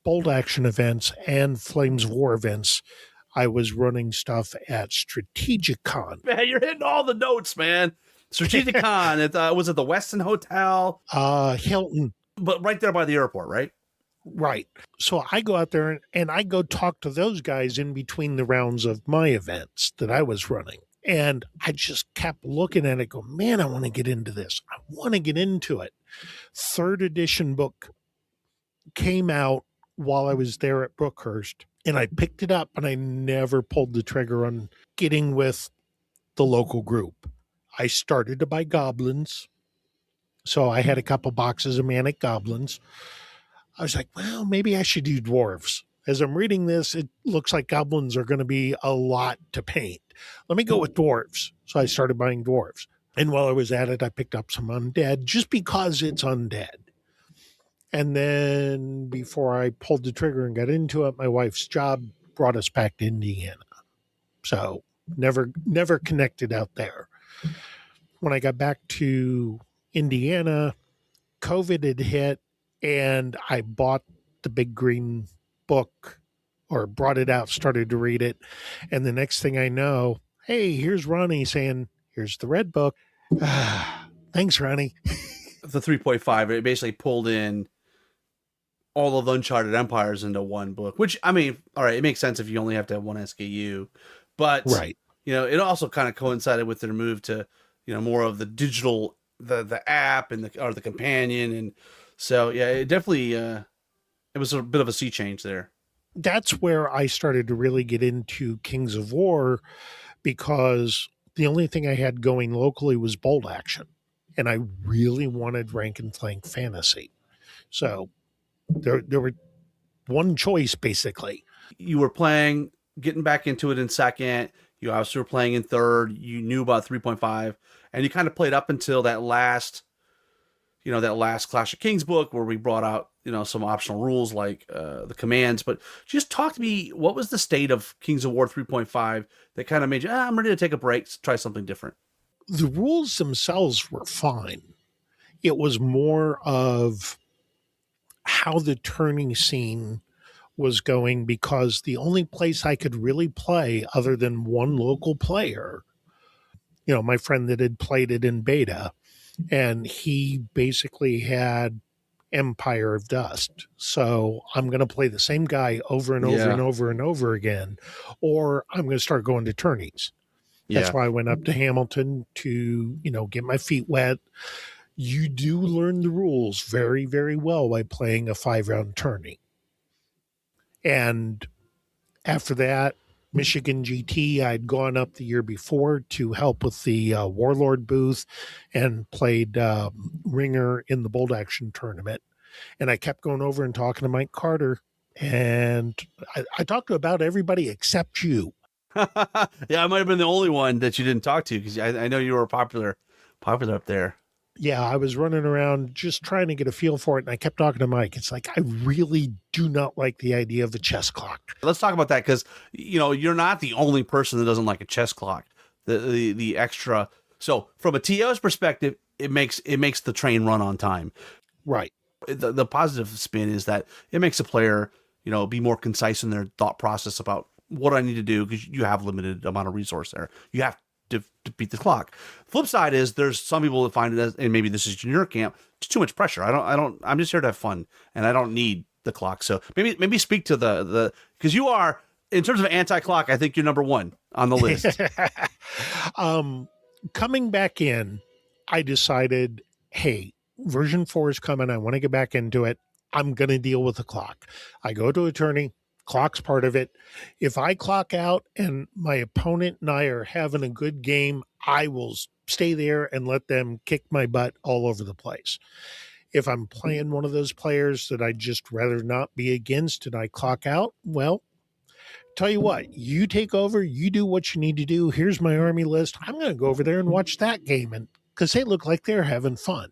bolt action events and Flames of War events, I was running stuff at Strategic Con. Man, you're hitting all the notes, man. Strategic Con, was it the Westin Hotel? Hilton. But right there by the airport, right? Right. So I go out there and I go talk to those guys in between the rounds of my events that I was running. And I just kept looking at it, go, man, I want to get into this. I want to get into it. Third edition book came out while I was there at Brookhurst, and I picked it up, and I never pulled the trigger on getting with the local group. I started to buy goblins. So I had a couple boxes of Manic Goblins. I was like, well, maybe I should do dwarves. As I'm reading this, it looks like goblins are going to be a lot to paint. Let me go with dwarves. So I started buying dwarves. And while I was at it, I picked up some undead just because it's undead. And then before I pulled the trigger and got into it, my wife's job brought us back to Indiana. So never connected out there. When I got back to Indiana, COVID had hit, and I bought the big green book, or brought it out, started to read it. And the next thing I know, hey, here's Ronnie saying, here's the red book. Thanks, Ronnie. The 3.5, it basically pulled in all of Uncharted Empires into one book, which, I mean, all right, it makes sense if you only have to have one SKU, but right. It also kind of coincided with their move to, more of the digital, the app and the companion. And so, yeah, it definitely, it was a bit of a sea change there. That's where I started to really get into Kings of War, because the only thing I had going locally was bolt action, and I really wanted rank and flank fantasy. So there were one choice, basically. You were getting back into it in second. You obviously were playing in third. You knew about 3.5, and you kind of played up until that last, that last Clash of Kings book where we brought out, some optional rules like the commands. But just talk to me, what was the state of Kings of War 3.5 that kind of made you, I'm ready to take a break, try something different? The rules themselves were fine. It was more of how the turning scene was going, because the only place I could really play other than one local player, my friend that had played it in beta, and he basically had Empire of Dust. So I'm going to play the same guy over and over and over and over again, or I'm going to start going to tourneys. That's why I went up to Hamilton to, get my feet wet. You do learn the rules very, very well by playing a 5-round tourney. And after that, Michigan GT, I'd gone up the year before to help with the Warlord booth and played Ringer in the Bold Action tournament. And I kept going over and talking to Mike Carter. And I talked to about everybody except you. Yeah, I might have been the only one that you didn't talk to, because I know you were popular up there. Yeah, I was running around just trying to get a feel for it, and I kept talking to Mike. It's like, I really do not like the idea of the chess clock. Let's talk about that, because you're not the only person that doesn't like a chess clock. The extra. So from a TO's perspective, it makes the train run on time. Right. The positive spin is that it makes a player be more concise in their thought process about what I need to do, because you have limited amount of resource there. You have to beat the clock. Flip side is there's some people that find it as, and maybe this is in your camp, just too much pressure. I'm just here to have fun, and I don't need the clock. So maybe speak to the because you are, in terms of anti-clock, I think you're number one on the list. Coming back in, I decided, hey, version 4 is coming. I want to get back into it. I'm going to deal with the clock. I go to attorney. Clock's part of it. If I clock out and my opponent and I are having a good game, I will stay there and let them kick my butt all over the place. If I'm playing one of those players that I'd just rather not be against and I clock out, well, tell you what, you take over, you do what you need to do. Here's my army list. I'm going to go over there and watch that game, and because they look like they're having fun.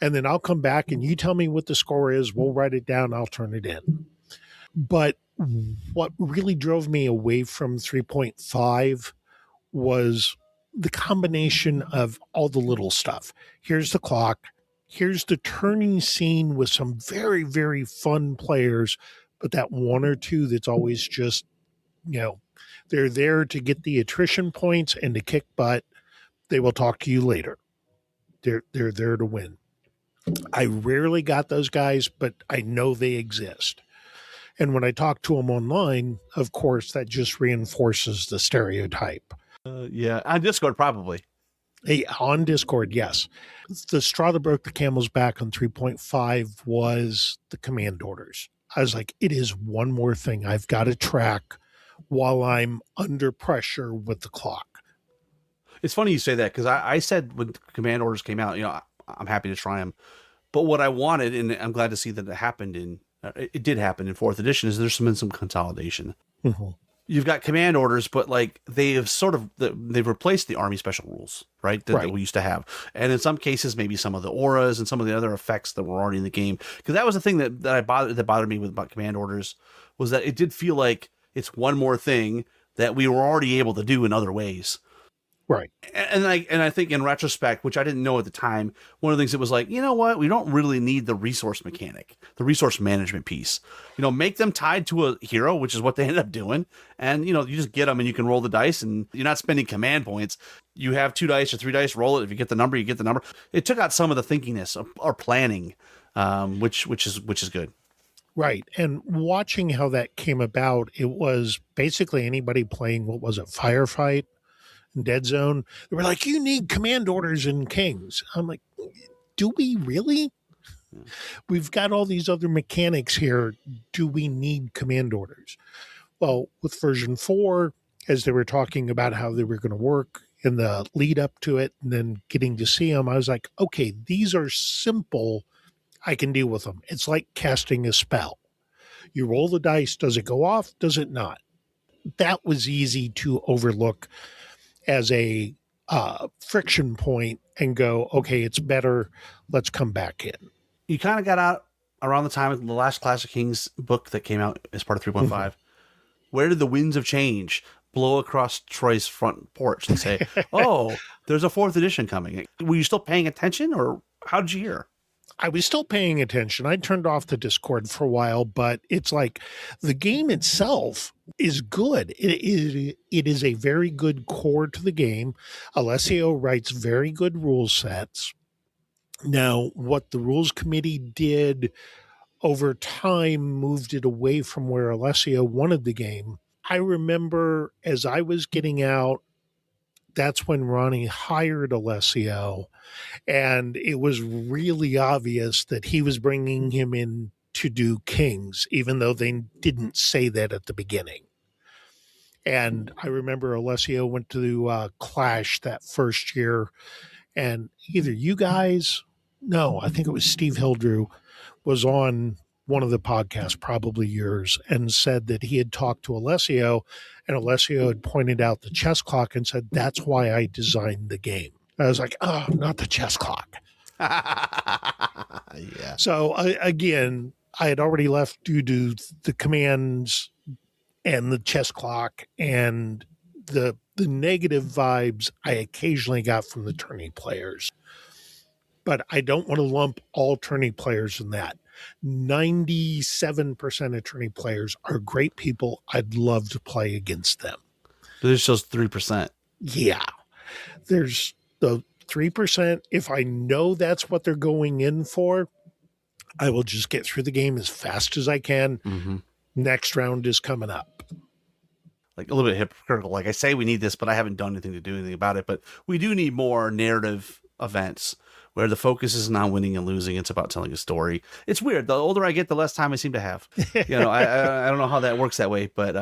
And then I'll come back and you tell me what the score is. We'll write it down. I'll turn it in. But what really drove me away from 3.5 was the combination of all the little stuff. Here's the clock. Here's the turning scene with some very, very fun players, but that one or two that's always just, they're there to get the attrition points and to kick butt. They will talk to you later. They're there to win. I rarely got those guys, but I know they exist. And when I talk to them online, of course, that just reinforces the stereotype. Yeah, on Discord, probably. Hey, on Discord, yes. The straw that broke the camel's back on 3.5 was the command orders. I was like, it is one more thing I've got to track while I'm under pressure with the clock. It's funny you say that, because I said when command orders came out, I'm happy to try them. But what I wanted, and I'm glad to see that it did happen in 4th edition, is there's been some consolidation. Mm-hmm. You've got command orders, but like they've replaced the army special rules, right? That we used to have. And in some cases, maybe some of the auras and some of the other effects that were already in the game. Because that was the thing that bothered me about command orders, was that it did feel like it's one more thing that we were already able to do in other ways. Right. And I think in retrospect, which I didn't know at the time, one of the things that was like, you know what, we don't really need the resource mechanic, the resource management piece. Make them tied to a hero, which is what they ended up doing. And, you just get them and you can roll the dice, and you're not spending command points. You have 2 dice or 3 dice, roll it. If you get the number, you get the number. It took out some of the thinkiness or planning, which is good. Right. And watching how that came about, it was basically anybody playing, what was it, Firefight? Dead Zone, they were like, you need command orders in Kings. I'm like, do we really? We've got all these other mechanics here. Do we need command orders? Well, with version 4, as they were talking about how they were going to work in the lead up to it and then getting to see them, I was like, okay, these are simple. I can deal with them. It's like casting a spell. You roll the dice. Does it go off? Does it not? That was easy to overlook as a friction point and go, okay, it's better. Let's come back in. You kind of got out around the time of the last Clash of Kings book that came out as part of 3.5. Mm-hmm. Where did the winds of change blow across Troy's front porch and say, oh, there's a 4th edition coming? Were you still paying attention, or how did you hear? I was still paying attention. I turned off the Discord for a while, but it's like the game itself is good. It is a very good core to the game. Alessio writes very good rule sets. Now, what the rules committee did over time moved it away from where Alessio wanted the game. I remember as I was getting out, that's when Ronnie hired Alessio, and it was really obvious that he was bringing him in to do Kings, even though they didn't say that at the beginning. And I remember Alessio went to Clash that first year, and either you guys, no, I think it was Steve Hildrew, was on one of the podcasts, probably yours, and said that he had talked to Alessio, and Alessio had pointed out the chess clock and said, that's why I designed the game. I was like, oh, not the chess clock. Yeah. So again, I had already left due to the commands and the chess clock and the negative vibes I occasionally got from the tourney players. But I don't want to lump all tourney players in that. 97% of tourney players are great people. I'd love to play against them. But there's just 3%. Yeah. There's the 3%. If I know that's what they're going in for, I will just get through the game as fast as I can. Mm-hmm. Next round is coming up. Like a little bit hypocritical. Like I say we need this, but I haven't done anything to do anything about it. But we do need more narrative events where the focus isn't on winning and losing. It's about telling a story. It's weird. The older I get, the less time I seem to have. I don't know how that works that way, but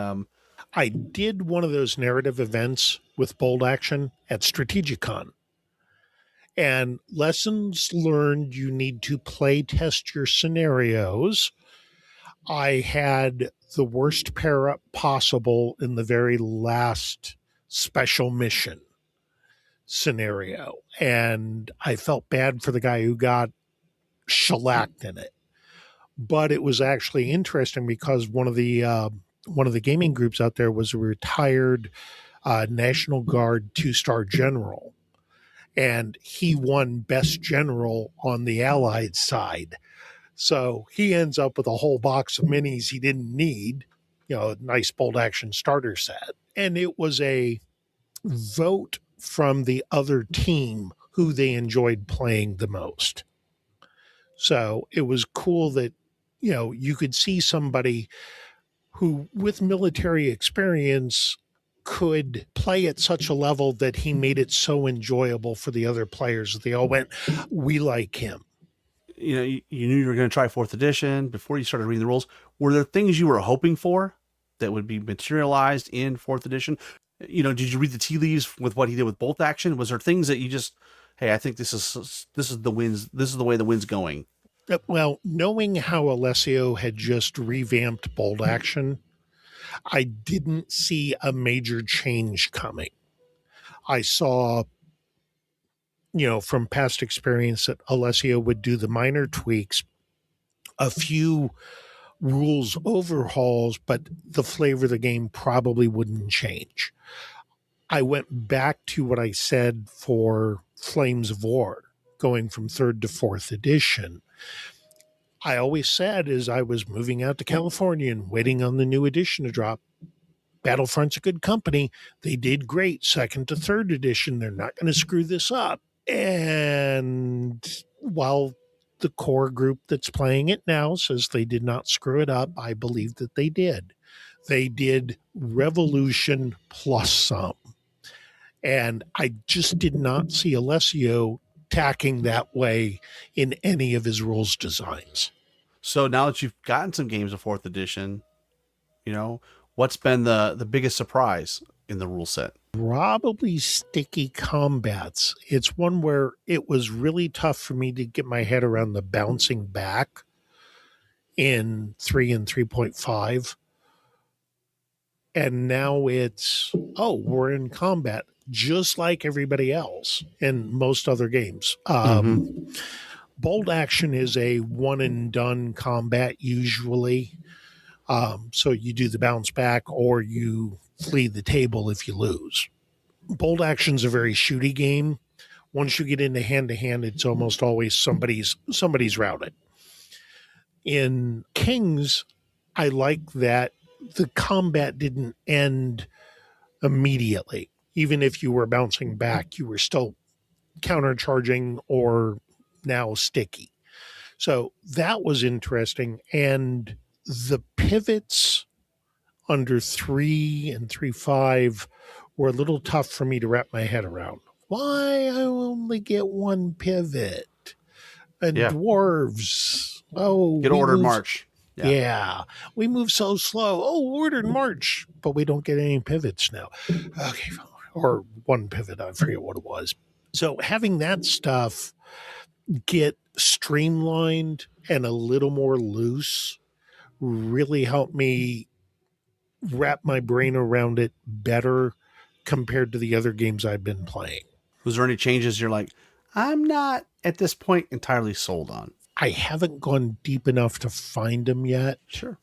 I did one of those narrative events with Bold Action at Strategicon. And lessons learned, you need to play test your scenarios. I had the worst pair up possible in the very last special mission scenario, and I felt bad for the guy who got shellacked in it. But it was actually interesting because one of the gaming groups out there was a retired National Guard 2-star general, and he won best general on the Allied side. So he ends up with a whole box of minis he didn't need, a nice Bold Action starter set. And it was a vote from the other team who they enjoyed playing the most. So it was cool that, you could see somebody who with military experience could play at such a level that he made it so enjoyable for the other players that they all went, we like him. You knew you were going to try 4th edition before you started reading the rules. Were there things you were hoping for that would be materialized in 4th edition? Did you read the tea leaves with what he did with Bolt Action? Was there things that you just, hey, I think this is the winds. This is the way the wind's going. Well, knowing how Alessio had just revamped Bold Action, I didn't see a major change coming. I saw, from past experience that Alessio would do the minor tweaks, a few rules overhauls, but the flavor of the game probably wouldn't change. I went back to what I said for Flames of War, going from 3rd to 4th edition. I always said as I was moving out to California and waiting on the new edition to drop, Battlefront's a good company. They did great 2nd to 3rd edition. They're not going to screw this up. And while the core group that's playing it now says they did not screw it up, I believe that they did. They did Revolution plus some. And I just did not see Alessio tacking that way in any of his rules designs. So now that you've gotten some games of 4th edition, what's been the biggest surprise in the rule set? Probably sticky combats. It's one where it was really tough for me to get my head around the bouncing back in 3 and 3.5. And now it's, we're in combat. just like everybody else in most other games. Bold action is a one and done combat usually. So you do the bounce back or you flee the table if you lose. Bold action's a very shooty game. Once you get into hand to hand, it's almost always somebody's routed. In Kings, I like that the combat didn't end immediately. Even if you were bouncing back, you were still countercharging or now sticky. So that was interesting. And the pivots under 3 and 3.5 were a little tough for me to wrap my head around. Why I only get one pivot? And dwarves. Oh, get ordered march. Yeah, we move so slow. Oh, ordered march, but we don't get any pivots now. Okay, or one pivot. I forget what it was. So having that stuff get streamlined and a little more loose really helped me wrap my brain around it better compared to the other games I've been playing. Was there any changes you're like, I'm not at this point entirely sold on? I haven't gone deep enough to find them yet. Sure.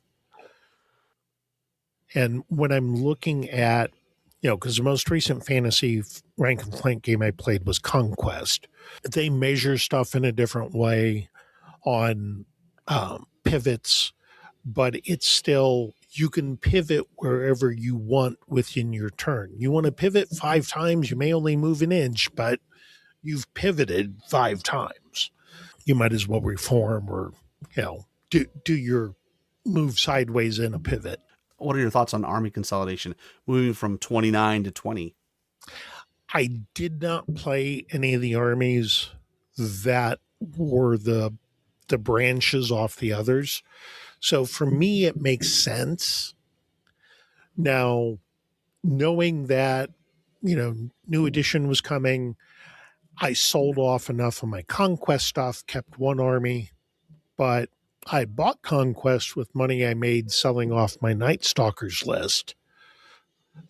And when I'm looking at, because the most recent fantasy rank and flank game I played was Conquest. They measure stuff in a different way on pivots, but it's still, you can pivot wherever you want within your turn. You want to pivot 5 times, you may only move an inch, but you've pivoted 5 times. You might as well reform or, do your move sideways in a pivot. What are your thoughts on army consolidation, moving from 29 to 20? I did not play any of the armies that were the branches off the others. So for me, it makes sense. Now, knowing that, new edition was coming, I sold off enough of my Conquest stuff, kept one army, but I bought Conquest with money I made selling off my Night Stalkers list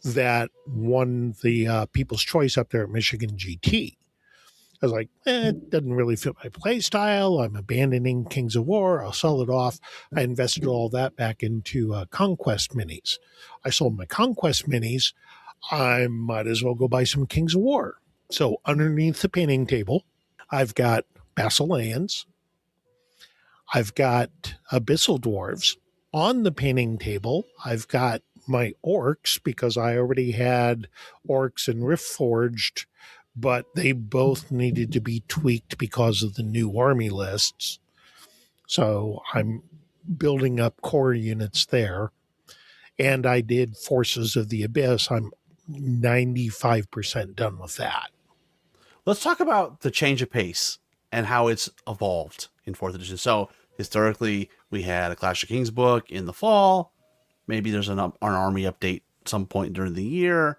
that won the People's Choice up there at Michigan GT. I was like, it doesn't really fit my play style. I'm abandoning Kings of War. I'll sell it off. I invested all that back into Conquest minis. I sold my Conquest minis. I might as well go buy some Kings of War. So underneath the painting table, I've got Basileans. I've got Abyssal Dwarves. On the painting table, I've got my Orcs because I already had Orcs and Rift Forged, but they both needed to be tweaked because of the new army lists. So I'm building up core units there. And I did Forces of the Abyss. I'm 95% done with that. Let's talk about the change of pace and how it's evolved in 4th edition. So historically, we had a Clash of Kings book in the fall. Maybe there's an army update some point during the year.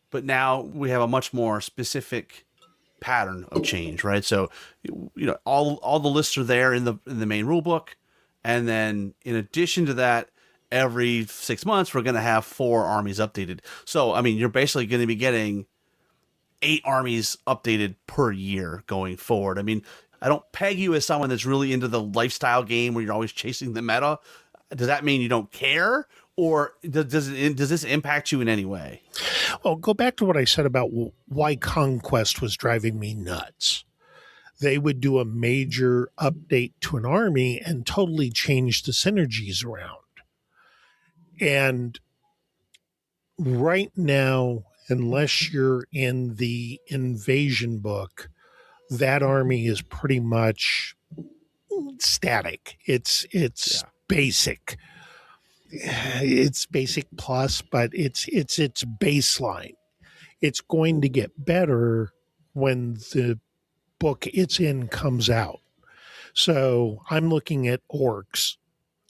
But now we have a much more specific pattern of change, right? So, all the lists are there in the main rule book. And then in addition to that, every 6 months, we're going to have 4 armies updated. So, you're basically going to be getting 8 armies updated per year going forward. I don't peg you as someone that's really into the lifestyle game where you're always chasing the meta. Does that mean you don't care? Or does this impact you in any way? Well, go back to what I said about why Conquest was driving me nuts. They would do a major update to an army and totally change the synergies around. And right now, unless you're in the invasion book, that army is pretty much static. It's basic. It's basic plus, but it's baseline. It's going to get better when the book it's in comes out. So I'm looking at Orcs,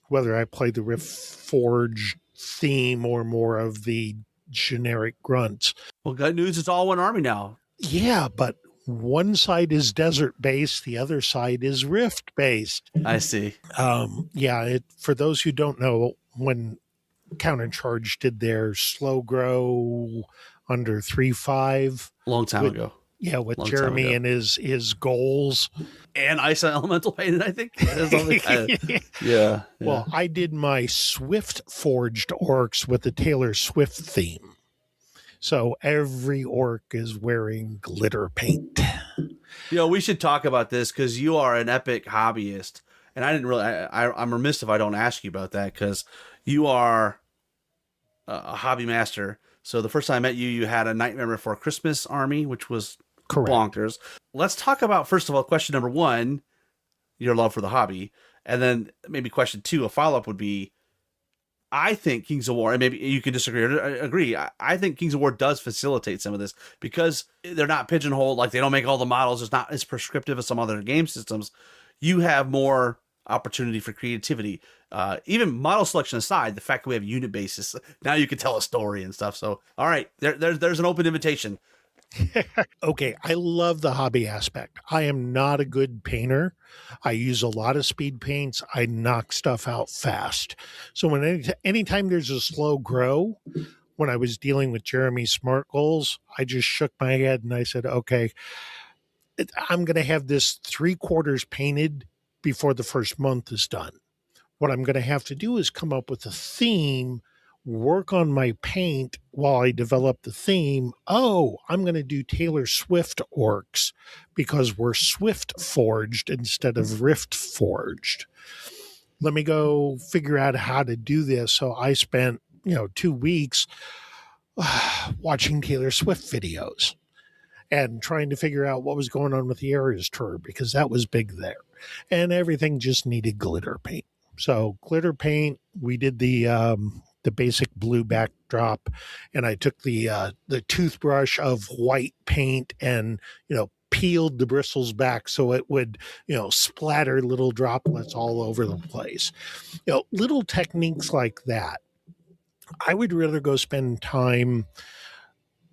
whether I play the Rift Forge theme or more of the generic grunts. Well, good news, it's all one army now. Yeah, but one side is desert based, the other side is Rift based. I see. For those who don't know, when Countercharge did their slow grow under 3.5. Long time with, ago. Yeah, with Long Jeremy and his goals. And Ice Elemental painted, I think. Yeah. Well, I did my Swift forged orcs with the Taylor Swift theme. So every orc is wearing glitter paint. We should talk about this because you are an epic hobbyist. And I didn't really, I'm remiss if I don't ask you about that because you are a hobby master. So the first time I met you, you had a Nightmare Before Christmas army, which was Correct. bonkers. Let's talk about, first of all, question number one, your love for the hobby. And then maybe question two, a follow-up would be, I think Kings of War, and maybe you can disagree or agree, I think Kings of War does facilitate some of this because they're not pigeonholed, like they don't make all the models. It's not as prescriptive as some other game systems. You have more opportunity for creativity. Even model selection aside, the fact that we have unit basis, now you can tell a story and stuff. So, all right, there's an open invitation. Okay, I love the hobby aspect. I am not a good painter. I use a lot of speed paints. I knock stuff out fast. So when anytime there's a slow grow, when I was dealing with Jeremy's SMART goals, I just shook my head and I said, okay, I'm going to have this 3/4 painted before the first month is done. What I'm going to have to do is come up with a theme, work on my paint while I develop the theme. Oh, I'm going to do Taylor Swift orcs because we're Swift forged instead of Rift forged. Let me go figure out how to do this. So I spent, 2 weeks watching Taylor Swift videos and trying to figure out what was going on with the Eras tour because that was big there. And everything just needed glitter paint. So glitter paint, we did the basic blue backdrop, and I took the toothbrush of white paint and peeled the bristles back so it would splatter little droplets all over the place. Little techniques like that. I would rather go spend time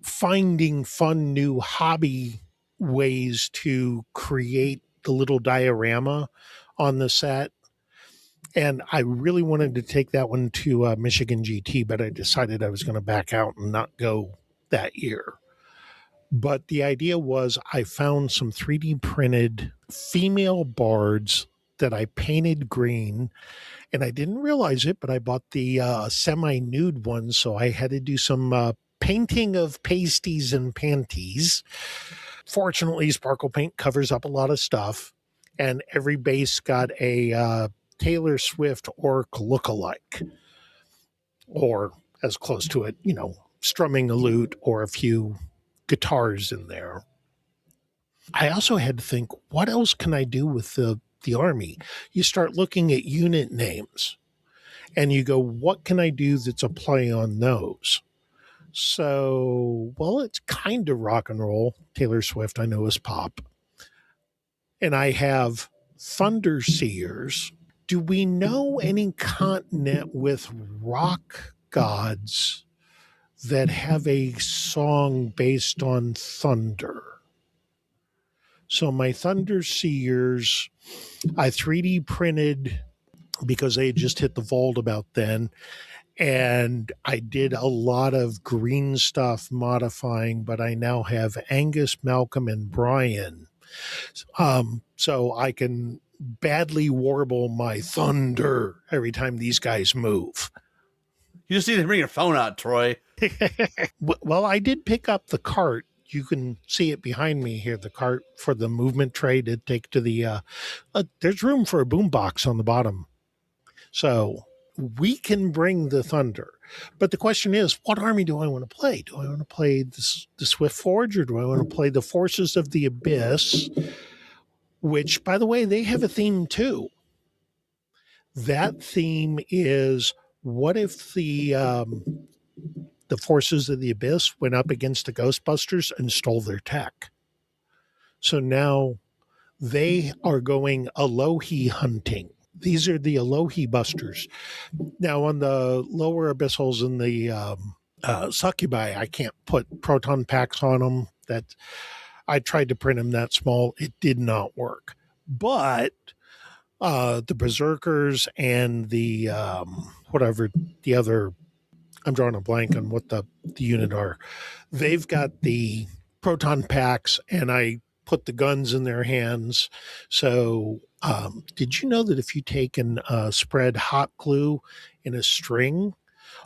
finding fun new hobby ways to create the little diorama on the set. And I really wanted to take that one to Michigan GT, but I decided I was going to back out and not go that year. But the idea was I found some 3D printed female bards that I painted green, and I didn't realize it, but I bought the semi-nude ones, so I had to do some painting of pasties and panties. Fortunately, sparkle paint covers up a lot of stuff, and every base got a Taylor Swift orc lookalike, or as close to it, strumming a lute or a few guitars in there. I also had to think, what else can I do with the army? You start looking at unit names and you go, what can I do that's a play on those? So, well, it's kind of rock and roll. Taylor Swift, I know, is pop. And I have Thunder Seers. Do we know any continent with rock gods that have a song based on thunder? So my Thunder Seers, I 3D printed because they had just hit the vault about then. And I did a lot of green stuff modifying, but I now have Angus, Malcolm, and Brian. So I can badly warble my thunder every time these guys move. You just need to bring your phone out, Troy. Well, I did pick up the cart. You can see it behind me here, the cart for the movement tray to take to the, there's room for a boombox on the bottom. So we can bring the thunder. But the question is, what army do I want to play? Do I want to play the Swift Forge, or do I want to play the Forces of the Abyss? Which, by the way, they have a theme too. That theme is, what if the Forces of the Abyss went up against the Ghostbusters and stole their tech? So now they are going Alohi hunting. These are the Alohi busters. Now, on the lower abyssals and the succubi, I can't put proton packs on them. That I tried to print them that small. It did not work. But the berserkers and the whatever the other I'm drawing a blank on what the unit are. They've got the proton packs, and I put the guns in their hands. So, did you know that if you take and spread hot glue in a string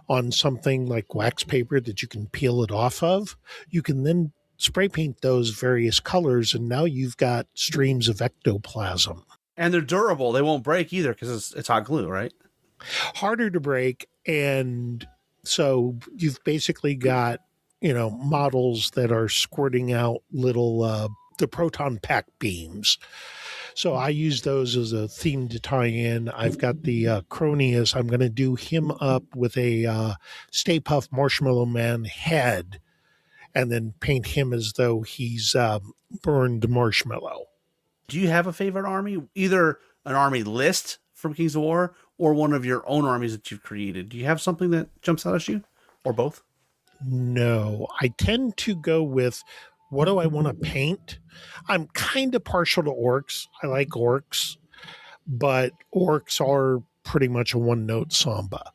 on something like wax paper that you can peel it off of, you can then spray paint those various colors, and now you've got streams of ectoplasm. And they're durable. They won't break either because it's hot glue, right? Harder to break, and so you've basically got models that are squirting out little the proton pack beams. So I use those as a theme to tie in. I've got the Cronius. I'm going to do him up with a Stay Puft Marshmallow Man head, and then paint him as though he's burned marshmallow. Do you have a favorite army? Either an army list from Kings of War or one of your own armies that you've created? Do you have something that jumps out at you, or both? No, I tend to go with what do I want to paint? I'm kind of partial to orcs. I like orcs, but orcs are pretty much a one-note samba.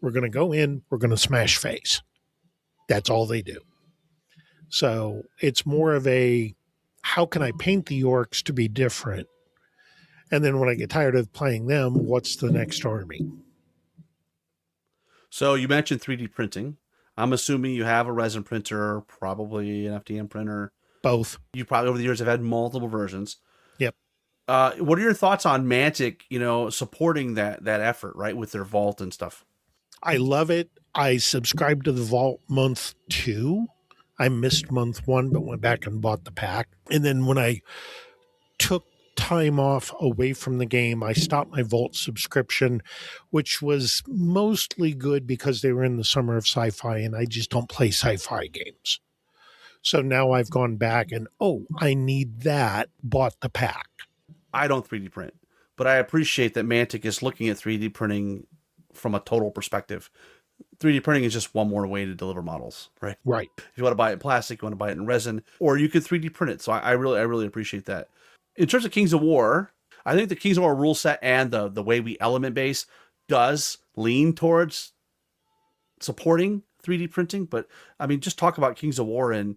We're going to go in, we're going to smash face. That's all they do. So it's more of a, how can I paint the orcs to be different? And then when I get tired of playing them, what's the next army? So you mentioned 3D printing. I'm assuming you have a resin printer, probably an FDM printer. Both. You probably over the years have had multiple versions. Yep. What are your thoughts on Mantic, supporting that effort, right, with their vault and stuff? I love it. I subscribed to the vault month 2. I missed month 1, but went back and bought the pack. And then when I took time off away from the game, I stopped my vault subscription, which was mostly good because they were in the summer of sci-fi, and I just don't play sci-fi games. So now I've gone back and, I need that, bought the pack. I don't 3D print, but I appreciate that Mantic is looking at 3D printing from a total perspective. 3D printing is just one more way to deliver models, right? Right. If you want to buy it in plastic, you want to buy it in resin, or you could 3D print it. So I really appreciate that. In terms of Kings of War, I think the Kings of War rule set and the way we element base does lean towards supporting 3D printing. But I mean, just talk about Kings of War and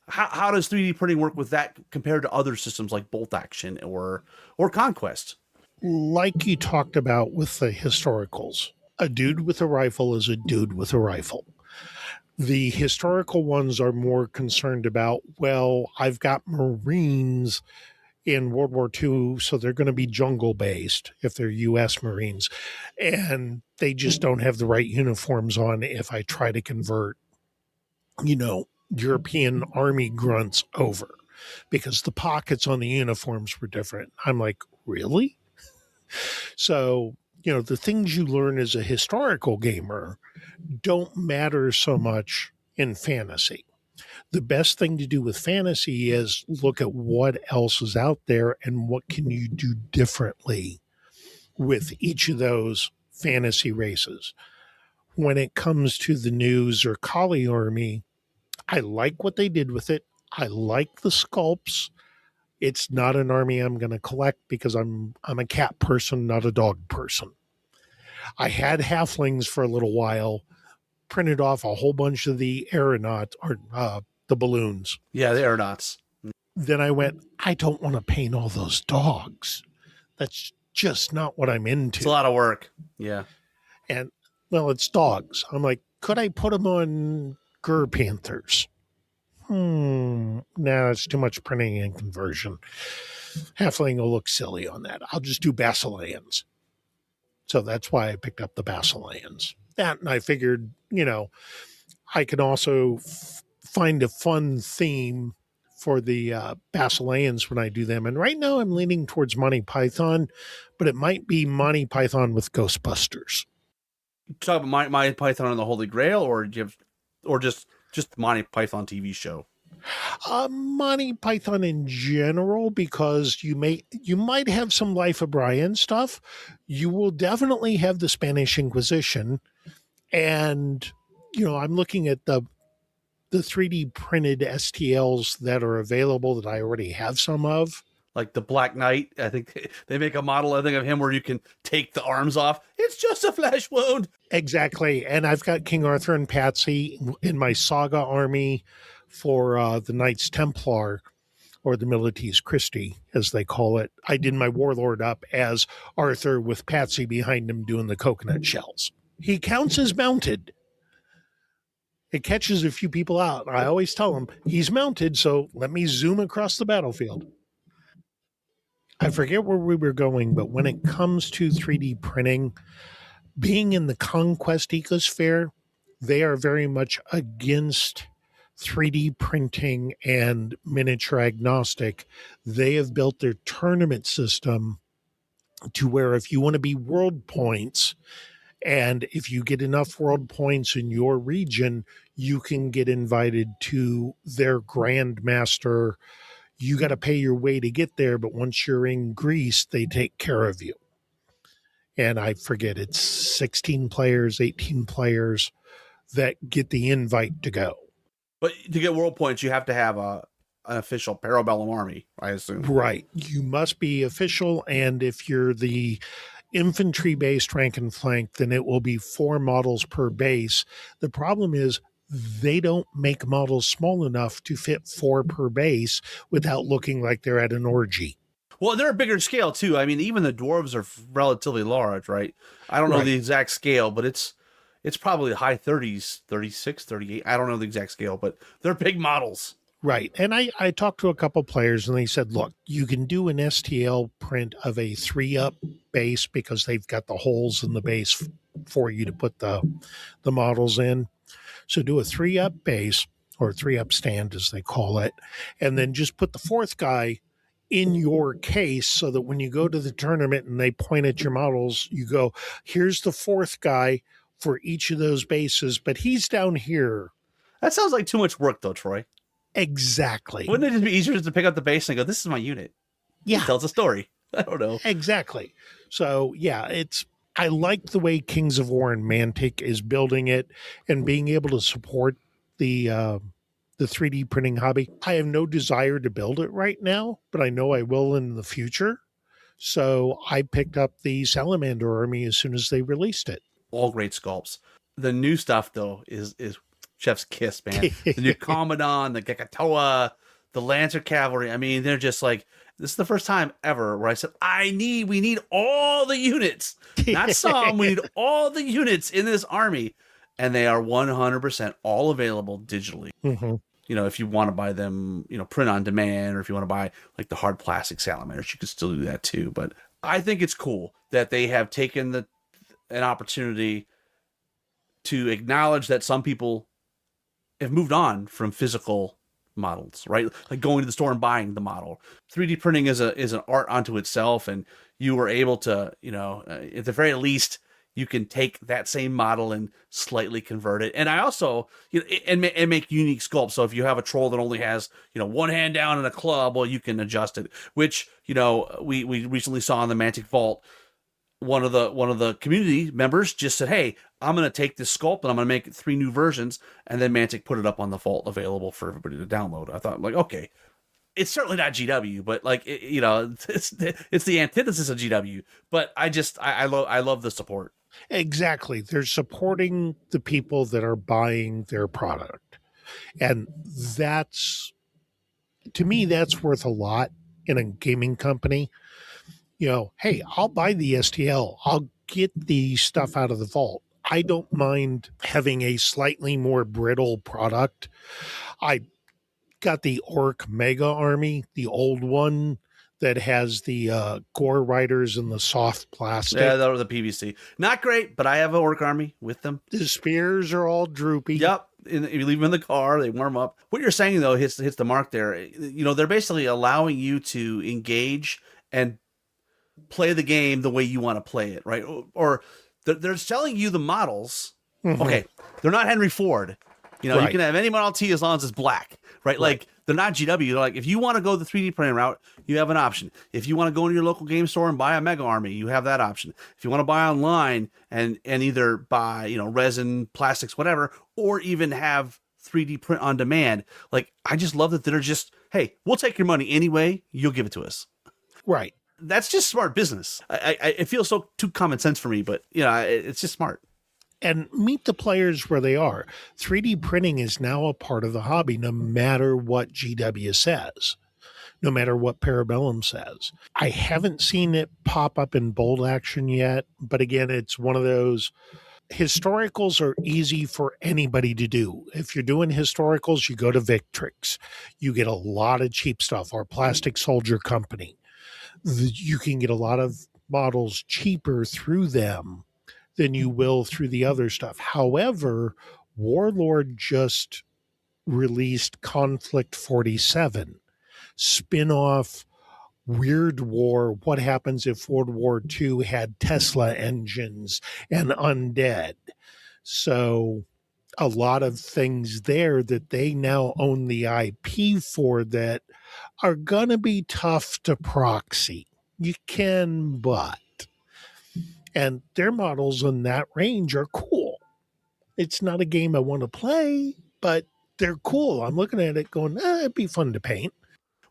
how does 3D printing work with that compared to other systems like Bolt Action or Conquest? Like you talked about with the historicals, a dude with a rifle is a dude with a rifle. The historical ones are more concerned about, I've got Marines in World War II, so they're going to be jungle-based if they're U.S. Marines. And they just don't have the right uniforms on if I try to convert, European army grunts over, because the pockets on the uniforms were different. I'm like, really? So, the things you learn as a historical gamer don't matter so much in fantasy. The best thing to do with fantasy is look at what else is out there and what can you do differently with each of those fantasy races. When it comes to the News or Kali army, I like what they did with it. I like the sculpts. It's not an army I'm going to collect because I'm a cat person, not a dog person. I had halflings for a little while, printed off a whole bunch of the aeronauts or the balloons. Yeah, the aeronauts. Then I went, I don't want to paint all those dogs. That's just not what I'm into. It's a lot of work. Yeah. And, it's dogs. I'm like, could I put them on Gur Panthers? No, it's too much printing and conversion. Halfling will look silly on that. I'll just do Basileans. So that's why I picked up the Basileans. That, and I figured, I can also find a fun theme for the Basileans when I do them. And right now I'm leaning towards Monty Python, but it might be Monty Python with Ghostbusters. You talk about Monty Python and the Holy Grail, or just Monty Python TV show? Monty Python in general, because you might have some Life of Brian stuff. You will definitely have the Spanish Inquisition, and I'm looking at the 3D printed STLs that are available that I already have some of. like the Black Knight. I think they make a model, I think, of him where you can take the arms off. It's just a flesh wound. Exactly. And I've got King Arthur and Patsy in my Saga army for the Knights Templar, or the Milites Christi, as they call it. I did my Warlord up as Arthur with Patsy behind him doing the coconut shells. He counts as mounted. It catches a few people out. I always tell them, he's mounted, so let me zoom across the battlefield. I forget where we were going, but when it comes to 3D printing, being in the Conquest ecosphere, they are very much against 3D printing and miniature agnostic. They have built their tournament system to where if you want to be world points, and if you get enough world points in your region, you can get invited to their Grandmaster. You got to pay your way to get there, but once you're in Greece, they take care of you. And I forget, it's 16 players, 18 players that get the invite to go. But to get world points, you have to have an official Parabellum army, I assume. Right. You must be official, and if you're the infantry-based rank and flank, then it will be 4 models per base. The problem is they don't make models small enough to fit 4 per base without looking like they're at an orgy. Well, they're a bigger scale, too. I mean, even the dwarves are relatively large, right? I don't know the exact scale, but it's probably high 30s, 36, 38. I don't know the exact scale, but they're big models. Right. And I talked to a couple players and they said, look, you can do an STL print of a 3-up base because they've got the holes in the base for you to put the models in. So do a 3-up base, or 3-up stand as they call it, and then just put the 4th guy in your case so that when you go to the tournament and they point at your models, you go, here's the 4th guy for each of those bases, but he's down here. That sounds like too much work, though, Troy. Exactly. Wouldn't it just be easier just to pick up the base and go, this is my unit? Yeah. It tells a story. I don't know. Exactly. So, yeah, I like the way Kings of War and Mantic is building it and being able to support the 3D printing hobby. I have no desire to build it right now, but I know I will in the future. So I picked up the Salamander army as soon as they released it. All great sculpts. The new stuff, though, is Chef's Kiss, man. The new Commandant, the Gekatoa, the Lancer Cavalry. I mean, they're just like, this is the first time ever where I said, we need all the units. Not some, we need all the units in this army. And they are 100% all available digitally. Mm-hmm. You know, if you want to buy them, print on demand, or if you want to buy like the hard plastic salamanders, you can still do that too. But I think it's cool that they have taken an opportunity to acknowledge that some people have moved on from physical models, right? Like going to the store and buying the model. 3D printing is an art unto itself, and you were able to, at the very least, you can take that same model and slightly convert it. And I also, and make unique sculpts. So if you have a troll that only has, one hand down and a club, well, you can adjust it. Which, we recently saw in the Mantic Vault. One of the community members just said, "Hey, I'm going to take this sculpt and I'm going to make 3 new versions." And then Mantic put it up on the vault, available for everybody to download. I thought, like, okay, it's certainly not GW, but like, it's the antithesis of GW. But I love the support. Exactly. They're supporting the people that are buying their product. And to me, that's worth a lot in a gaming company. Hey, I'll buy the STL. I'll get the stuff out of the vault. I don't mind having a slightly more brittle product. I got the Orc Mega Army, the old one that has the gore riders and the soft plastic. Yeah, that was the PVC. Not great, but I have an Orc Army with them. The spears are all droopy. Yep. You leave them in the car, they warm up. What you're saying, though, hits the mark there. They're basically allowing you to engage and play the game the way you want to play it, right? Or they're selling you the models. Mm-hmm. Okay, they're not Henry Ford. Right. You can have any Model T as long as it's black, right? Like, they're not GW. They're like, if you want to go the 3D printing route, you have an option. If you want to go into your local game store and buy a Mega Army, you have that option. If you want to buy online and either buy, resin, plastics, whatever, or even have 3D print on demand, like, I just love that they're just, hey, we'll take your money anyway. You'll give it to us. Right. That's just smart business. It feels so too common sense for me, but it's just smart. And meet the players where they are. 3D printing is now a part of the hobby, no matter what GW says, no matter what Parabellum says. I haven't seen it pop up in bold action yet, but again, it's one of those historicals are easy for anybody to do. If you're doing historicals, you go to Victrix. You get a lot of cheap stuff, or Plastic Soldier Company. You can get a lot of models cheaper through them than you will through the other stuff. However, Warlord just released Conflict 47, spin-off Weird War. What happens if World War II had Tesla engines and undead? So a lot of things there that they now own the IP for that are going to be tough to proxy. You can, but. And their models in that range are cool. It's not a game I want to play, but they're cool. I'm looking at it going, it'd be fun to paint.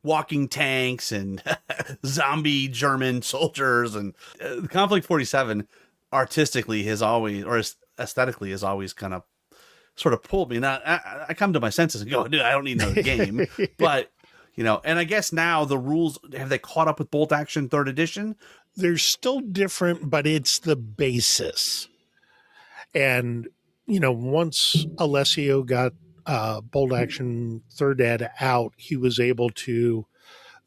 Walking tanks and zombie German soldiers, and Conflict 47 artistically has always, or aesthetically has always kind of sort of pulled me. Now I come to my senses and go, dude, I don't need another game. But, and I guess now the rules, have they caught up with Bolt Action 3rd edition? They're still different, but it's the basis. And, once Alessio got Bolt Action 3rd Ed out, he was able to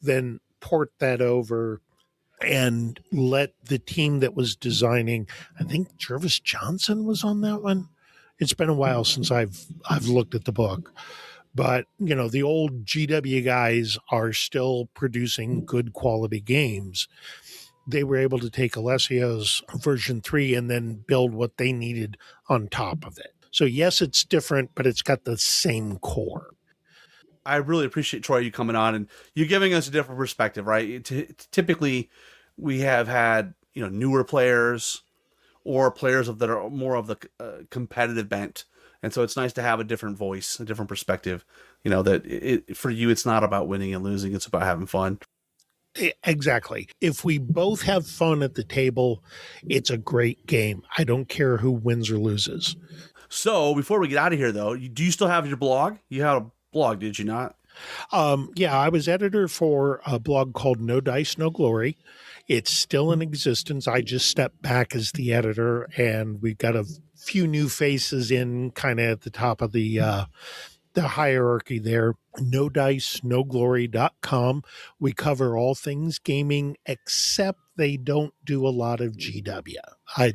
then port that over and let the team that was designing, I think Jervis Johnson was on that one. It's been a while since I've looked at the book. But, the old GW guys are still producing good quality games. They were able to take Alessio's version 3 and then build what they needed on top of it. So yes, it's different, but it's got the same core. I really appreciate, Troy, you coming on and you giving us a different perspective, right? Typically, we have had, newer players or players that are more of the competitive bent. And so it's nice to have a different voice, a different perspective, that for you, it's not about winning and losing. It's about having fun. Exactly. If we both have fun at the table, it's a great game. I don't care who wins or loses. So before we get out of here, though, do you still have your blog? You had a blog, did you not? Yeah, I was editor for a blog called No Dice, No Glory. It's still in existence. I just stepped back as the editor, and we've got a few new faces in kind of at the top of the hierarchy there. No Dice, No Glory.com. We cover all things gaming, except they don't do a lot of GW. I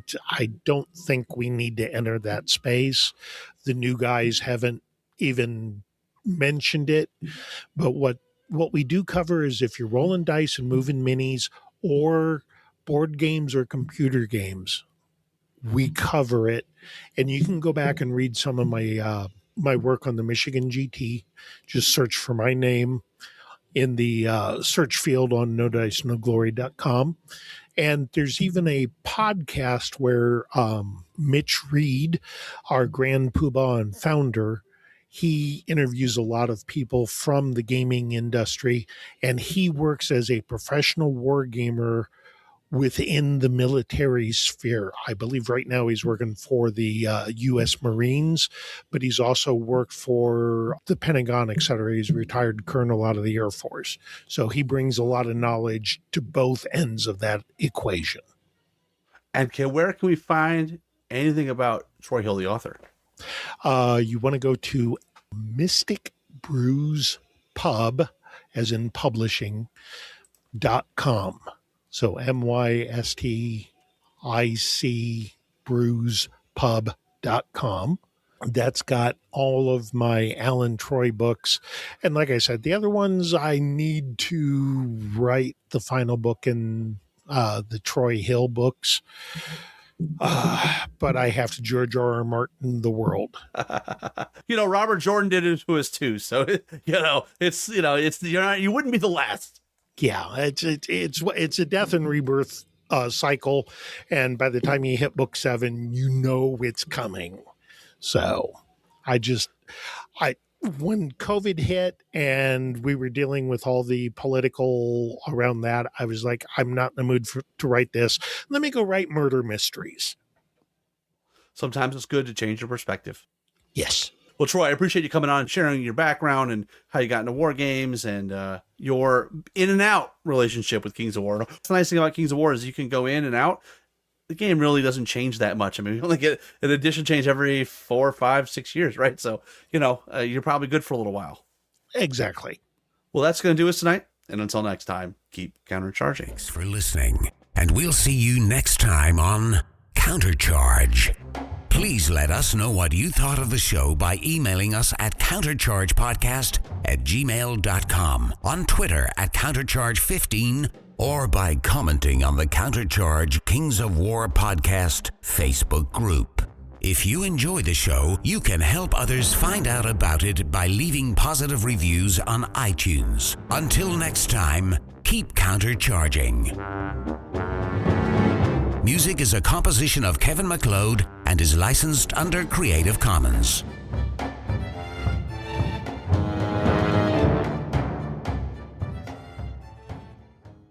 don't think we need to enter that space. The new guys haven't even mentioned it. But what we do cover is if you're rolling dice and moving minis or board games or computer games, we cover it. And you can go back and read some of my work on the Michigan GT. Just search for my name in the search field on NoDiceNoGlory.com. And there's even a podcast where Mitch Reed, our grand poobah and founder, he interviews a lot of people from the gaming industry, and he works as a professional war gamer within the military sphere. I believe right now he's working for the U.S. Marines, but he's also worked for the Pentagon, et cetera. He's a retired colonel out of the Air Force. So he brings a lot of knowledge to both ends of that equation. And where can we find anything about Troy Hill, the author? You want to go to Mystic Brews Pub, as in publishing.com. So MYSTIC brewspub.com. That's got all of my Alan Troy books. And like I said, the other ones, I need to write the final book in the Troy Hill books. But I have to George R.R. Martin the world. Robert Jordan did it to us too. So, you wouldn't be the last. Yeah, it's a death and rebirth cycle, and by the time you hit book 7, it's coming. So, when COVID hit and we were dealing with all the political around that, I was like, I'm not in the mood to write this. Let me go write murder mysteries. Sometimes it's good to change your perspective. Yes. Well, Troy, I appreciate you coming on and sharing your background and how you got into war games and your in and out relationship with Kings of War. The nice thing about Kings of War is you can go in and out. The game really doesn't change that much. I mean, we only get an edition change every 4, 5, 6 years, right? So, you're probably good for a little while. Exactly. Well, that's going to do us tonight. And until next time, keep countercharging. Thanks for listening. And we'll see you next time on Countercharge. Please let us know what you thought of the show by emailing us at counterchargepodcast@gmail.com, on Twitter at countercharge15, or by commenting on the Countercharge Kings of War podcast Facebook group. If you enjoy the show, you can help others find out about it by leaving positive reviews on iTunes. Until next time, keep countercharging. Music is a composition of Kevin MacLeod and is licensed under Creative Commons.